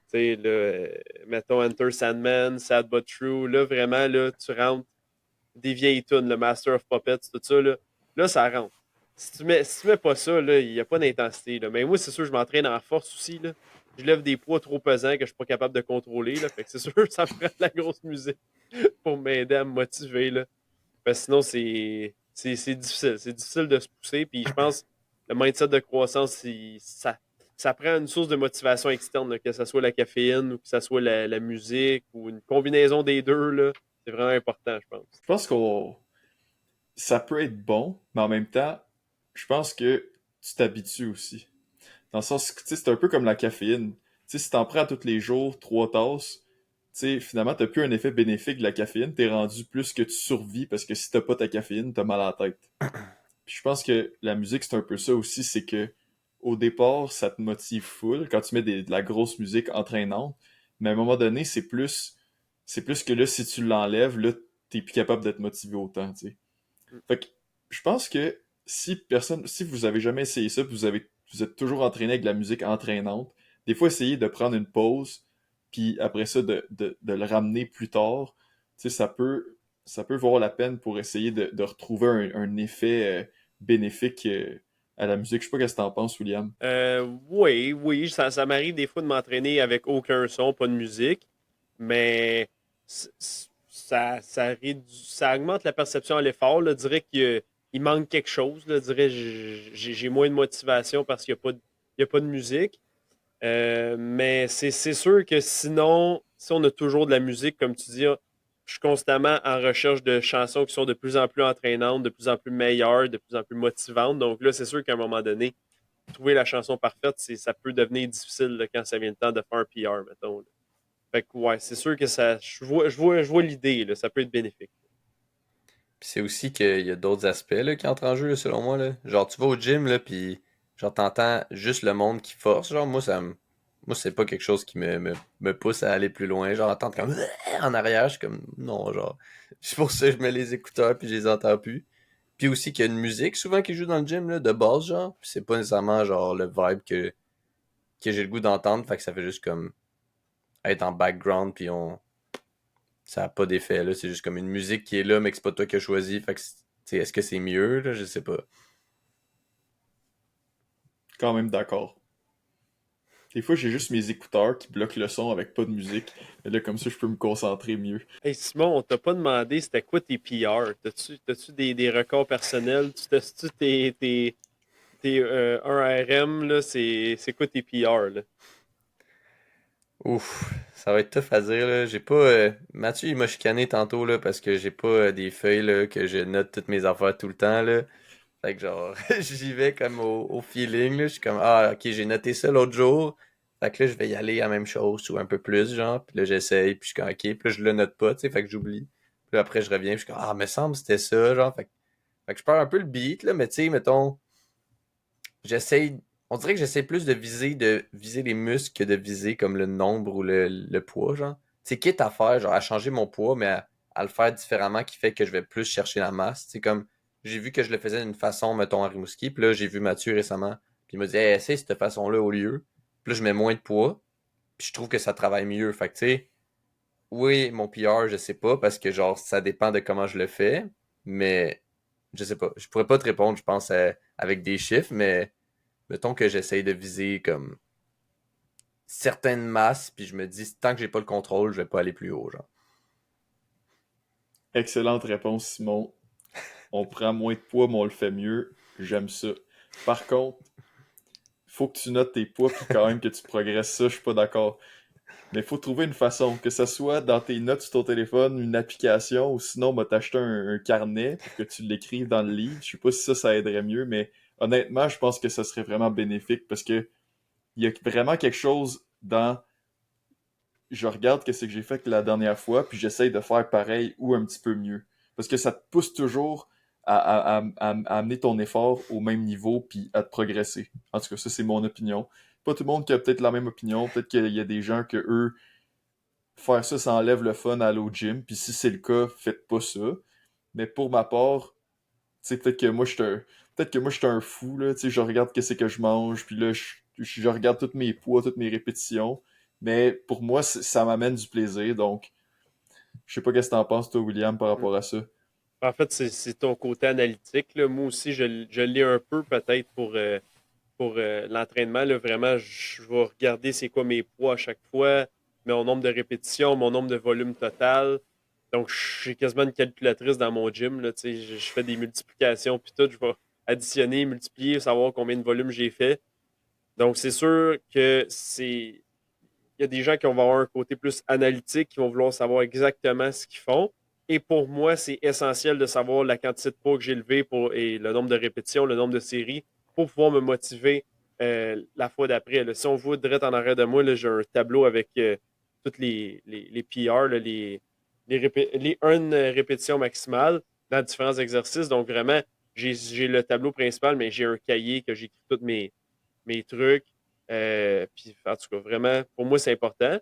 sais, là, mettons Enter Sandman, Sad But True, là, vraiment, là, tu rentres des vieilles tunes, le Master of Puppets, tout ça, là ça rentre. Si tu mets pas ça, là, il n'y a pas d'intensité. Là. Mais moi, c'est sûr, je m'entraîne en force aussi. Là. Je lève des poids trop pesants que je suis pas capable de contrôler. Là. Fait que c'est sûr que ça me prend de la grosse musique pour m'aider à me motiver. Là. Parce que sinon, c'est difficile. C'est difficile de se pousser. Puis je pense que le mindset de croissance, ça prend une source de motivation externe, là, que ce soit la caféine ou que ce soit la musique ou une combinaison des deux. Là. C'est vraiment important, je pense. Je pense qu'on ça peut être bon, mais en même temps, je pense que tu t'habitues aussi. Dans le sens que, tu sais, c'est un peu comme la caféine. Tu sais, si t'en prends tous les jours, 3 tasses, tu sais, finalement, t'as plus un effet bénéfique de la caféine, t'es rendu plus que tu survis parce que si t'as pas ta caféine, t'as mal à la tête. Puis je pense que la musique, c'est un peu ça aussi, c'est que au départ, ça te motive full quand tu mets de la grosse musique entraînante, mais à un moment donné, c'est plus que là, si tu l'enlèves, là, t'es plus capable d'être motivé autant, tu sais. Fait que je pense que si vous avez jamais essayé ça, puis vous êtes toujours entraîné avec de la musique entraînante, des fois essayez de prendre une pause, puis après ça de le ramener plus tard, tu sais, ça peut valoir la peine pour essayer de retrouver un effet bénéfique à la musique. Je sais pas qu'est-ce que t'en penses, William. Oui, ça m'arrive des fois de m'entraîner avec aucun son, pas de musique, mais ça augmente la perception à l'effort. Là. Je dirais il manque quelque chose. Là. Je dirais j'ai moins de motivation parce qu'il y a pas de musique. Mais c'est sûr que sinon, si on a toujours de la musique, comme tu dis, je suis constamment en recherche de chansons qui sont de plus en plus entraînantes, de plus en plus meilleures, de plus en plus motivantes. Donc là, c'est sûr qu'à un moment donné, trouver la chanson parfaite, ça peut devenir difficile là, quand ça vient le temps de faire un PR, mettons. Là. Fait que ouais, c'est sûr que ça. Je vois l'idée, là, ça peut être bénéfique. Puis c'est aussi qu'il y a d'autres aspects là, qui entrent en jeu, là, selon moi. Là. Genre, tu vas au gym, là, puis genre, t'entends juste le monde qui force. Genre, moi, c'est pas quelque chose qui me pousse à aller plus loin. Genre, entendre comme en arrière, je suis comme non, genre. C'est pour ça que je mets les écouteurs puis je les entends plus. Puis aussi qu'il y a une musique souvent qui joue dans le gym, là, de base, genre. Puis c'est pas nécessairement genre le vibe que j'ai le goût d'entendre. Fait que ça fait juste comme être en background, puis ça a pas d'effet, là. C'est juste comme une musique qui est là, mais que c'est pas toi qui as choisi. Fait que, est-ce que c'est mieux, là? Je sais pas. Quand même d'accord. Des fois, j'ai juste mes écouteurs qui bloquent le son avec pas de musique. Et là, comme ça, je peux me concentrer mieux. Hey Simon, on t'a pas demandé c'était quoi tes PR. T'as-tu des records personnels? Tu testes-tu tes 1RM, là? C'est quoi tes PR, là? Ouf, ça va être tough à dire, là. J'ai pas. Mathieu, il m'a chicané tantôt, là, parce que j'ai pas des feuilles, là, que je note toutes mes affaires tout le temps, là. Fait que, genre, j'y vais comme au feeling, là. Je suis comme, ah, ok, j'ai noté ça l'autre jour. Fait que là, je vais y aller à la même chose, ou un peu plus, genre. Puis là, j'essaye, puis je suis comme, ok. Puis là, je le note pas, tu sais, fait que j'oublie. Puis là, après, je reviens, puis je suis comme, ah, me semble que c'était ça, genre. Fait que je perds un peu le beat, là, mais tu sais, mettons. J'essaye. On dirait que j'essaie plus de viser les muscles que de viser comme le nombre ou le poids, genre. C'est quitte à faire, genre, à changer mon poids, mais à le faire différemment qui fait que je vais plus chercher la masse. C'est comme, j'ai vu que je le faisais d'une façon, mettons, à Rimouski, puis là, j'ai vu Mathieu récemment, puis il m'a dit, hey, essaye cette façon-là au lieu. Puis là, je mets moins de poids, puis je trouve que ça travaille mieux. Fait que, tu sais, oui, mon PR, je sais pas, parce que, genre, ça dépend de comment je le fais, mais je sais pas. Je pourrais pas te répondre, je pense, avec des chiffres, mais mettons que j'essaye de viser comme certaines masses, puis je me dis, tant que j'ai pas le contrôle, je vais pas aller plus haut, genre. Excellente réponse, Simon. On prend moins de poids, mais on le fait mieux. J'aime ça. Par contre, faut que tu notes tes poids, puis quand même que tu progresses ça, je suis pas d'accord. Mais il faut trouver une façon, que ça soit dans tes notes sur ton téléphone, une application, ou sinon, bah, t'acheter un carnet pour que tu l'écrives dans le livre. Je sais pas si ça aiderait mieux, mais honnêtement, je pense que ça serait vraiment bénéfique parce que il y a vraiment quelque chose dans je regarde qu'est-ce que j'ai fait la dernière fois, puis j'essaye de faire pareil ou un petit peu mieux. Parce que ça te pousse toujours à amener ton effort au même niveau, puis à te progresser. En tout cas, ça, c'est mon opinion. Pas tout le monde qui a peut-être la même opinion. Peut-être qu'il y a des gens que eux, faire ça, ça enlève le fun à aller au gym. Puis si c'est le cas, faites pas ça. Mais pour ma part, tu sais, peut-être que moi, je suis un fou, là. Tu sais, je regarde qu'est-ce que je mange, puis là, je regarde tous mes poids, toutes mes répétitions. Mais pour moi, ça m'amène du plaisir. Donc, je sais pas qu'est-ce que t'en penses, toi, William, par rapport à ça. En fait, c'est ton côté analytique. Là. Moi aussi, je l'ai un peu peut-être pour l'entraînement. Là. Vraiment, je vais regarder c'est quoi mes poids à chaque fois, mon nombre de répétitions, mon nombre de volumes total. Donc, j'ai quasiment une calculatrice dans mon gym. Là, tu sais, je fais des multiplications, puis tout. Je vais additionner, multiplier, savoir combien de volumes j'ai fait. Donc, c'est sûr que c'est. Il y a des gens qui vont avoir un côté plus analytique, qui vont vouloir savoir exactement ce qu'ils font. Et pour moi, c'est essentiel de savoir la quantité de poids que j'ai levé et le nombre de répétitions, le nombre de séries pour pouvoir me motiver la fois d'après. Là. Si on voit direct en arrière de moi, là, j'ai un tableau avec toutes les PR, là, les 1 répétition maximale dans différents exercices. Donc vraiment, j'ai le tableau principal, mais j'ai un cahier que j'écris tous mes trucs. Puis, en tout cas, vraiment, pour moi, c'est important.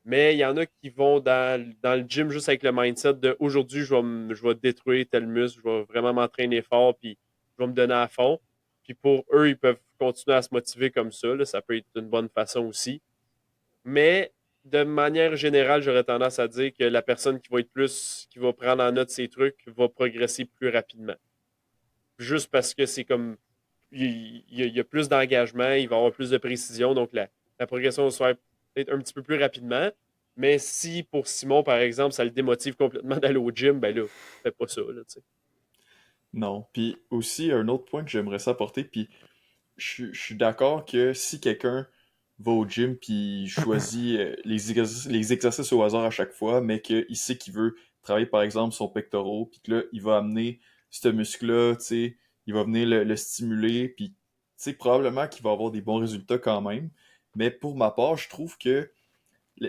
Mais il y en a qui vont dans le gym juste avec le mindset de aujourd'hui, je vais détruire tel muscle, je vais vraiment m'entraîner fort, puis je vais me donner à fond. Puis pour eux, ils peuvent continuer à se motiver comme ça. Là, ça peut être une bonne façon aussi. Mais de manière générale, j'aurais tendance à dire que la personne qui va prendre en note ces trucs, va progresser plus rapidement. Juste parce que c'est comme il y a plus d'engagement, il va avoir plus de précision, donc la progression va se faire peut-être un petit peu plus rapidement. Mais si pour Simon, par exemple, ça le démotive complètement d'aller au gym, ben là, fais pas ça, là, tu sais. Non. Puis aussi, un autre point que j'aimerais s'apporter, puis je suis d'accord que si quelqu'un va au gym puis choisit les exercices au hasard à chaque fois, mais qu'il sait qu'il veut travailler par exemple son pectoral, puis que là, il va amener ce muscle-là, tu sais, il va venir le stimuler, puis tu sais, probablement qu'il va avoir des bons résultats quand même. Mais pour ma part, je trouve que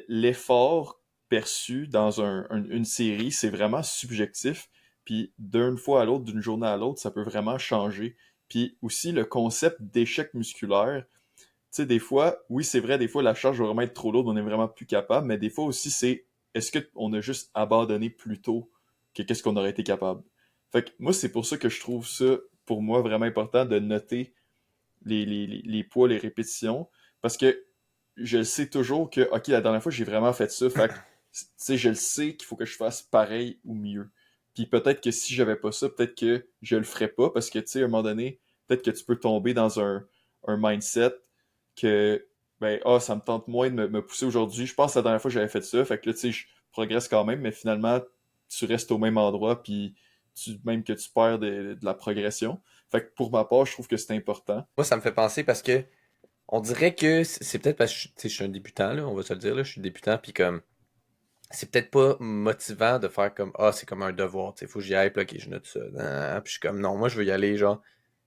l'effort perçu dans une série, c'est vraiment subjectif. Puis d'une fois à l'autre, d'une journée à l'autre, ça peut vraiment changer. Puis aussi le concept d'échec musculaire, tu sais, des fois, oui, c'est vrai, des fois la charge va vraiment être trop lourde, on est vraiment plus capable, mais des fois aussi c'est est-ce qu'on a juste abandonné plus tôt que qu'est-ce qu'on aurait été capable. Fait que moi, c'est pour ça que je trouve ça, pour moi, vraiment important de noter les poids, les répétitions, parce que je sais toujours que, ok, la dernière fois, j'ai vraiment fait ça, fait que, tu sais, je le sais qu'il faut que je fasse pareil ou mieux. Puis peut-être que si j'avais pas ça, peut-être que je le ferais pas, parce que, tu sais, à un moment donné, peut-être que tu peux tomber dans un mindset que, ben, ah, ça me tente moins de me pousser aujourd'hui. Je pense que la dernière fois, j'avais fait ça, fait que là, tu sais, je progresse quand même, mais finalement, tu restes au même endroit, puis même que tu perds de la progression. Fait que pour ma part, je trouve que c'est important. Moi, ça me fait penser parce que on dirait que c'est peut-être parce que tu sais, je suis un débutant, là, on va se le dire, là, je suis débutant, puis comme c'est peut-être pas motivant de faire comme ah, c'est comme un devoir, tu sais, faut que j'y aille, puis ok, je note ça. Puis je suis comme non, moi je veux y aller, genre,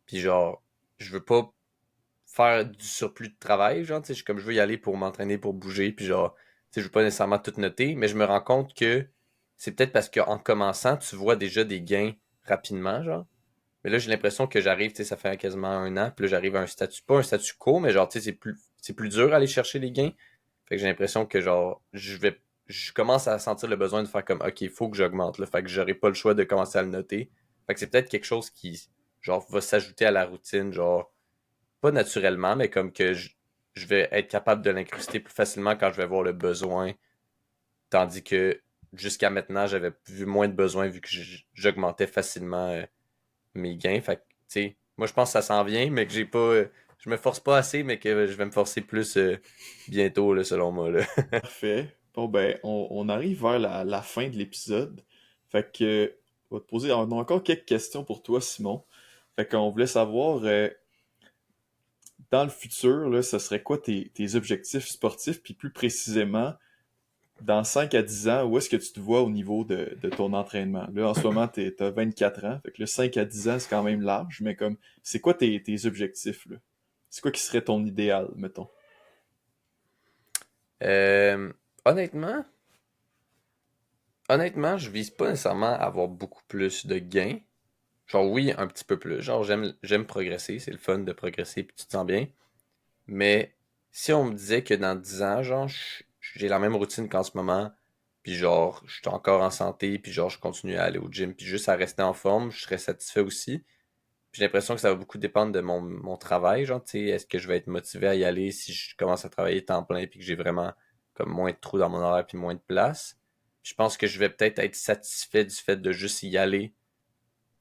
puis genre, je veux pas faire du surplus de travail, genre, tu sais, je suis comme je veux y aller pour m'entraîner, pour bouger, puis genre, tu sais, je veux pas nécessairement tout noter, mais je me rends compte que c'est peut-être parce qu'en commençant, tu vois déjà des gains rapidement, genre. Mais là, j'ai l'impression que j'arrive, tu sais, ça fait quasiment un an, puis là, j'arrive à un statut, pas un statu quo, mais genre, tu sais, c'est plus dur à aller chercher les gains. Fait que j'ai l'impression que, genre, je commence à sentir le besoin de faire comme, OK, il faut que j'augmente, là. Fait que j'aurai pas le choix de commencer à le noter. Fait que c'est peut-être quelque chose qui, genre, va s'ajouter à la routine, genre, pas naturellement, mais comme que je vais être capable de l'incruster plus facilement quand je vais avoir le besoin. Tandis que jusqu'à maintenant, j'avais vu moins de besoin vu que j'augmentais facilement mes gains. Fait que, tu sais, moi, je pense que ça s'en vient, mais que j'ai pas. Je me force pas assez, mais que je vais me forcer plus bientôt, là, selon moi. Là. Parfait. Bon, ben, on arrive vers la fin de l'épisode. Fait que, on va te poser on a encore quelques questions pour toi, Simon. Fait qu'on voulait savoir, dans le futur, là, ce serait quoi tes objectifs sportifs, puis plus précisément, dans 5 à 10 ans, où est-ce que tu te vois au niveau de ton entraînement? Là, en ce moment, t'as 24 ans. Fait que le 5 à 10 ans, c'est quand même large, mais comme, c'est quoi tes objectifs, là? C'est quoi qui serait ton idéal, mettons? Euh, honnêtement, honnêtement, je vise pas nécessairement à avoir beaucoup plus de gains. Genre, oui, un petit peu plus. Genre, j'aime progresser. C'est le fun de progresser, puis tu te sens bien. Mais si on me disait que dans 10 ans, genre, j'ai la même routine qu'en ce moment, puis genre, je suis encore en santé, puis genre, je continue à aller au gym, puis juste à rester en forme, je serais satisfait aussi. J'ai l'impression que ça va beaucoup dépendre de mon travail, genre, tu sais, est-ce que je vais être motivé à y aller si je commence à travailler temps plein, puis que j'ai vraiment comme moins de trous dans mon horaire, puis moins de place. Je pense que je vais peut-être être satisfait du fait de juste y aller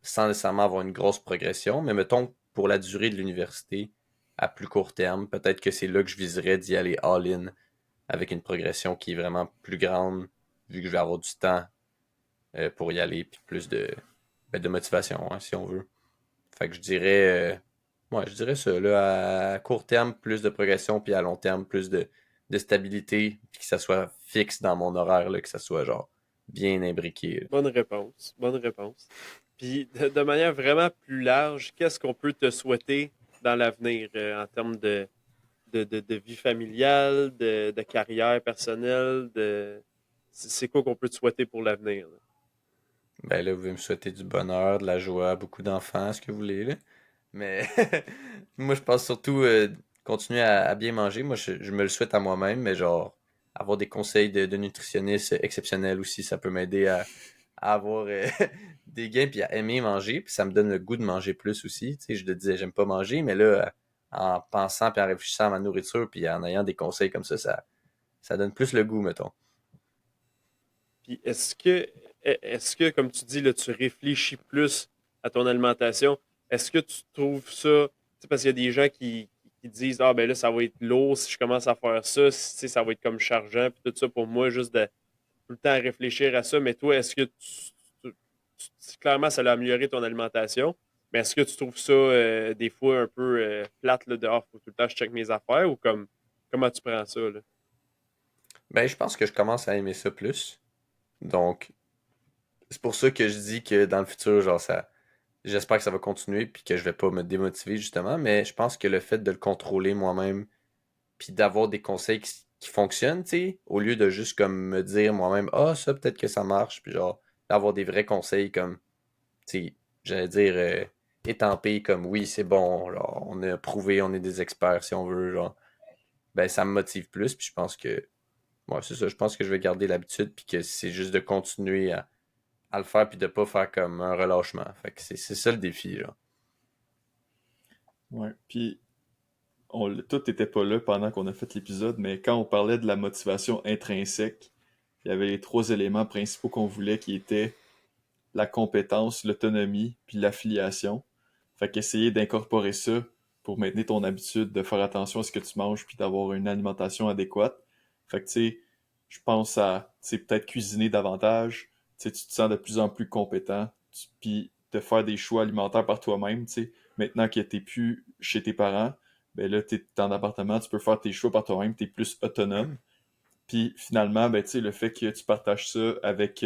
sans nécessairement avoir une grosse progression, mais mettons pour la durée de l'université, à plus court terme, peut-être que c'est là que je viserais d'y aller all-in avec une progression qui est vraiment plus grande, vu que je vais avoir du temps pour y aller, puis plus de motivation, hein, si on veut. Fait que je dirais ça, là, à court terme, plus de progression, puis à long terme, plus de stabilité, puis que ça soit fixe dans mon horaire, là, que ça soit genre bien imbriqué. Là. Bonne réponse, bonne réponse. Puis, de manière vraiment plus large, qu'est-ce qu'on peut te souhaiter dans l'avenir en termes de vie familiale, de carrière personnelle, c'est quoi qu'on peut te souhaiter pour l'avenir? Là? Ben là, vous pouvez me souhaiter du bonheur, de la joie, beaucoup d'enfants, ce que vous voulez, là. Mais moi, je pense surtout continuer à bien manger. Moi, je me le souhaite à moi-même, mais genre, avoir des conseils de nutritionniste exceptionnels aussi, ça peut m'aider à avoir des gains puis à aimer manger. Puis ça me donne le goût de manger plus aussi. Tu sais, je te disais, j'aime pas manger, mais là, en pensant puis en réfléchissant à ma nourriture puis en ayant des conseils comme ça donne plus le goût, mettons. Puis, comme tu dis, là, tu réfléchis plus à ton alimentation, est-ce que tu trouves ça sais, parce qu'il y a des gens qui disent, ah ben là, ça va être lourd si je commence à faire ça, tu sais, ça va être comme chargeant, puis tout ça pour moi, juste de tout le temps réfléchir à ça. Mais toi, est-ce que clairement, ça a amélioré ton alimentation, mais est-ce que tu trouves ça des fois un peu plate là, dehors, faut tout le temps que je check mes affaires ou comme comment tu prends ça, là? Ben, je pense que je commence à aimer ça plus. Donc, c'est pour ça que je dis que dans le futur, genre, j'espère que ça va continuer puis que je vais pas me démotiver, justement. Mais je pense que le fait de le contrôler moi-même puis d'avoir des conseils qui fonctionnent, tu sais, au lieu de juste comme me dire moi-même, ah, ça, peut-être que ça marche, puis genre, d'avoir des vrais conseils comme, tu sais, j'allais dire, étampés comme, oui, c'est bon, genre, on a prouvé, on est des experts si on veut, genre, ben, ça me motive plus, puis je pense que, ouais, c'est ça, je pense que je vais garder l'habitude, puis que c'est juste de continuer à le faire, puis de pas faire comme un relâchement. Fait que c'est ça le défi, genre. Ouais. Puis, tout n'était pas là pendant qu'on a fait l'épisode, mais quand on parlait de la motivation intrinsèque, il y avait les trois éléments principaux qu'on voulait qui étaient la compétence, l'autonomie, puis l'affiliation. Fait qu'essayer d'incorporer ça pour maintenir ton habitude de faire attention à ce que tu manges puis d'avoir une alimentation adéquate. Fait que tu sais, je pense à peut-être cuisiner davantage, tu te sens de plus en plus compétent, puis de faire des choix alimentaires par toi-même, tu sais. Maintenant que t'es plus chez tes parents, ben là t'es en appartement, tu peux faire tes choix par toi-même, t'es plus autonome. Puis finalement, ben, tu sais, le fait que tu partages ça avec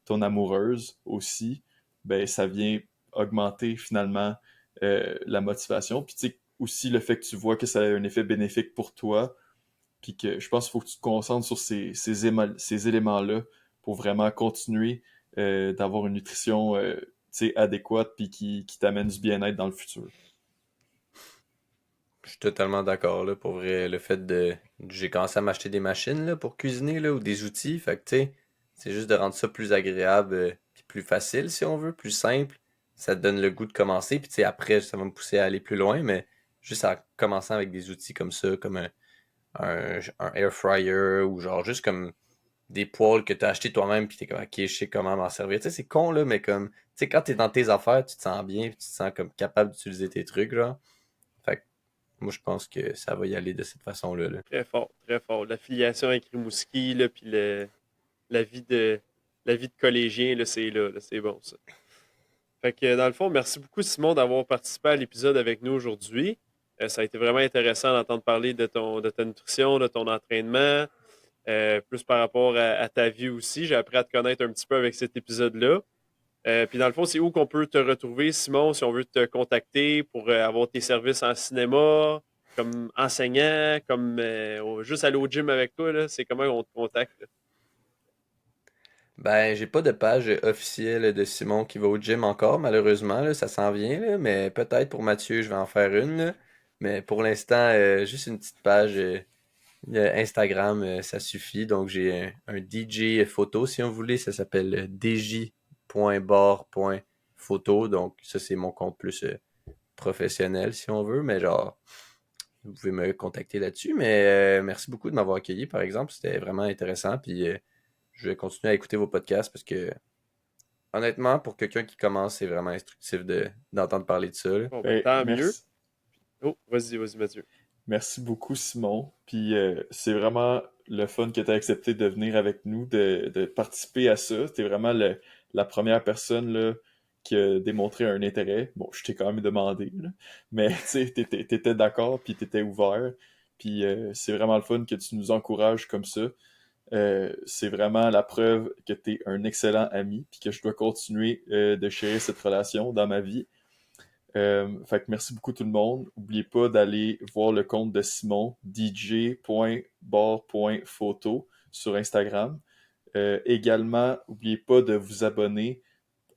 ton amoureuse aussi, ben, ça vient augmenter finalement la motivation. Puis tu sais, aussi le fait que tu vois que ça a un effet bénéfique pour toi, puis que je pense qu'il faut que tu te concentres sur ces éléments-là pour vraiment continuer d'avoir une nutrition tu sais, adéquate puis qui t'amène du bien-être dans le futur. Je suis totalement d'accord, là, pour vrai, le fait de... J'ai commencé à m'acheter des machines, là, pour cuisiner, là, ou des outils, fait que, tu sais, c'est juste de rendre ça plus agréable, puis plus facile, si on veut, plus simple. Ça te donne le goût de commencer, puis, tu sais, après, ça va me pousser à aller plus loin, mais juste en commençant avec des outils comme ça, comme un air fryer, ou genre, juste comme des poêles que t'as acheté toi-même, puis t'es comme, ok, je sais comment m'en servir. Tu sais, c'est con, là, mais comme, tu sais, quand t'es dans tes affaires, tu te sens bien, puis tu te sens comme capable d'utiliser tes trucs, genre. Fait que moi, je pense que ça va y aller de cette façon-là, là. Très fort, très fort. L'affiliation avec Rimouski, là, puis la vie de la vie de collégien, là, c'est bon ça. Fait que dans le fond, merci beaucoup Simon d'avoir participé à l'épisode avec nous aujourd'hui. Ça a été vraiment intéressant d'entendre parler de ta nutrition, de ton entraînement, plus par rapport à ta vie aussi. J'ai appris à te connaître un petit peu avec cet épisode-là. Puis dans le fond, c'est où qu'on peut te retrouver, Simon, si on veut te contacter pour avoir tes services en cinéma, comme enseignant, comme juste aller au gym avec toi, là, c'est comment on te contacte, là? Ben, j'ai pas de page officielle de Simon qui va au gym encore, malheureusement, là, ça s'en vient, là, mais peut-être pour Mathieu, je vais en faire une, là. Mais pour l'instant, juste une petite page Instagram, ça suffit. Donc, j'ai un DJ photo, si on voulait, ça s'appelle dj.bar.photo. Donc, ça, c'est mon compte plus professionnel, si on veut, mais genre, vous pouvez me contacter là-dessus. Mais merci beaucoup de m'avoir accueilli, par exemple. C'était vraiment intéressant. Puis je vais continuer à écouter vos podcasts parce que, honnêtement, pour quelqu'un qui commence, c'est vraiment instructif d'entendre parler de ça, là. Bon, ben Ben, tant mieux. merci. Oh, vas-y, Mathieu. Merci beaucoup, Simon. Puis c'est vraiment le fun que tu as accepté de venir avec nous, de participer à ça. Tu es vraiment la première personne là, qui a démontré un intérêt. Bon, je t'ai quand même demandé, là. Mais tu sais, t'étais d'accord, puis t'étais ouvert. Puis c'est vraiment le fun que tu nous encourages comme ça. C'est vraiment la preuve que tu es un excellent ami, puis que je dois continuer de chérir cette relation dans ma vie. Fait que merci beaucoup tout le monde. N'oubliez pas d'aller voir le compte de Simon, dj.bar.photo sur Instagram. Également, n'oubliez pas de vous abonner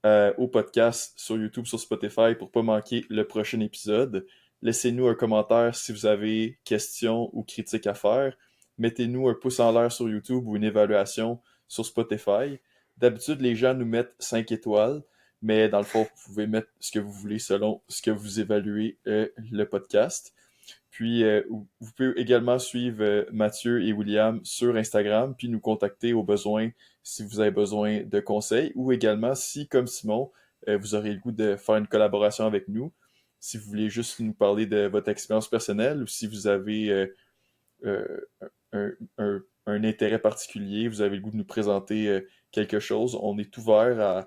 au podcast sur YouTube, sur Spotify pour pas manquer le prochain épisode. Laissez-nous un commentaire si vous avez questions ou critiques à faire. Mettez-nous un pouce en l'air sur YouTube ou une évaluation sur Spotify. D'habitude, les gens nous mettent 5 étoiles, mais dans le fond, vous pouvez mettre ce que vous voulez selon ce que vous évaluez le podcast. Puis, vous pouvez également suivre Mathieu et William sur Instagram, puis nous contacter au besoin si vous avez besoin de conseils, ou également si, comme Simon, vous aurez le goût de faire une collaboration avec nous. si vous voulez juste nous parler de votre expérience personnelle ou si vous avez euh, un intérêt particulier, vous avez le goût de nous présenter quelque chose, on est ouvert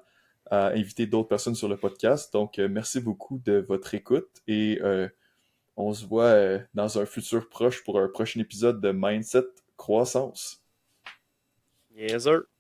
à inviter d'autres personnes sur le podcast. Donc, merci beaucoup de votre écoute et on se voit dans un futur proche pour un prochain épisode de Mindset Croissance. Yes, sir.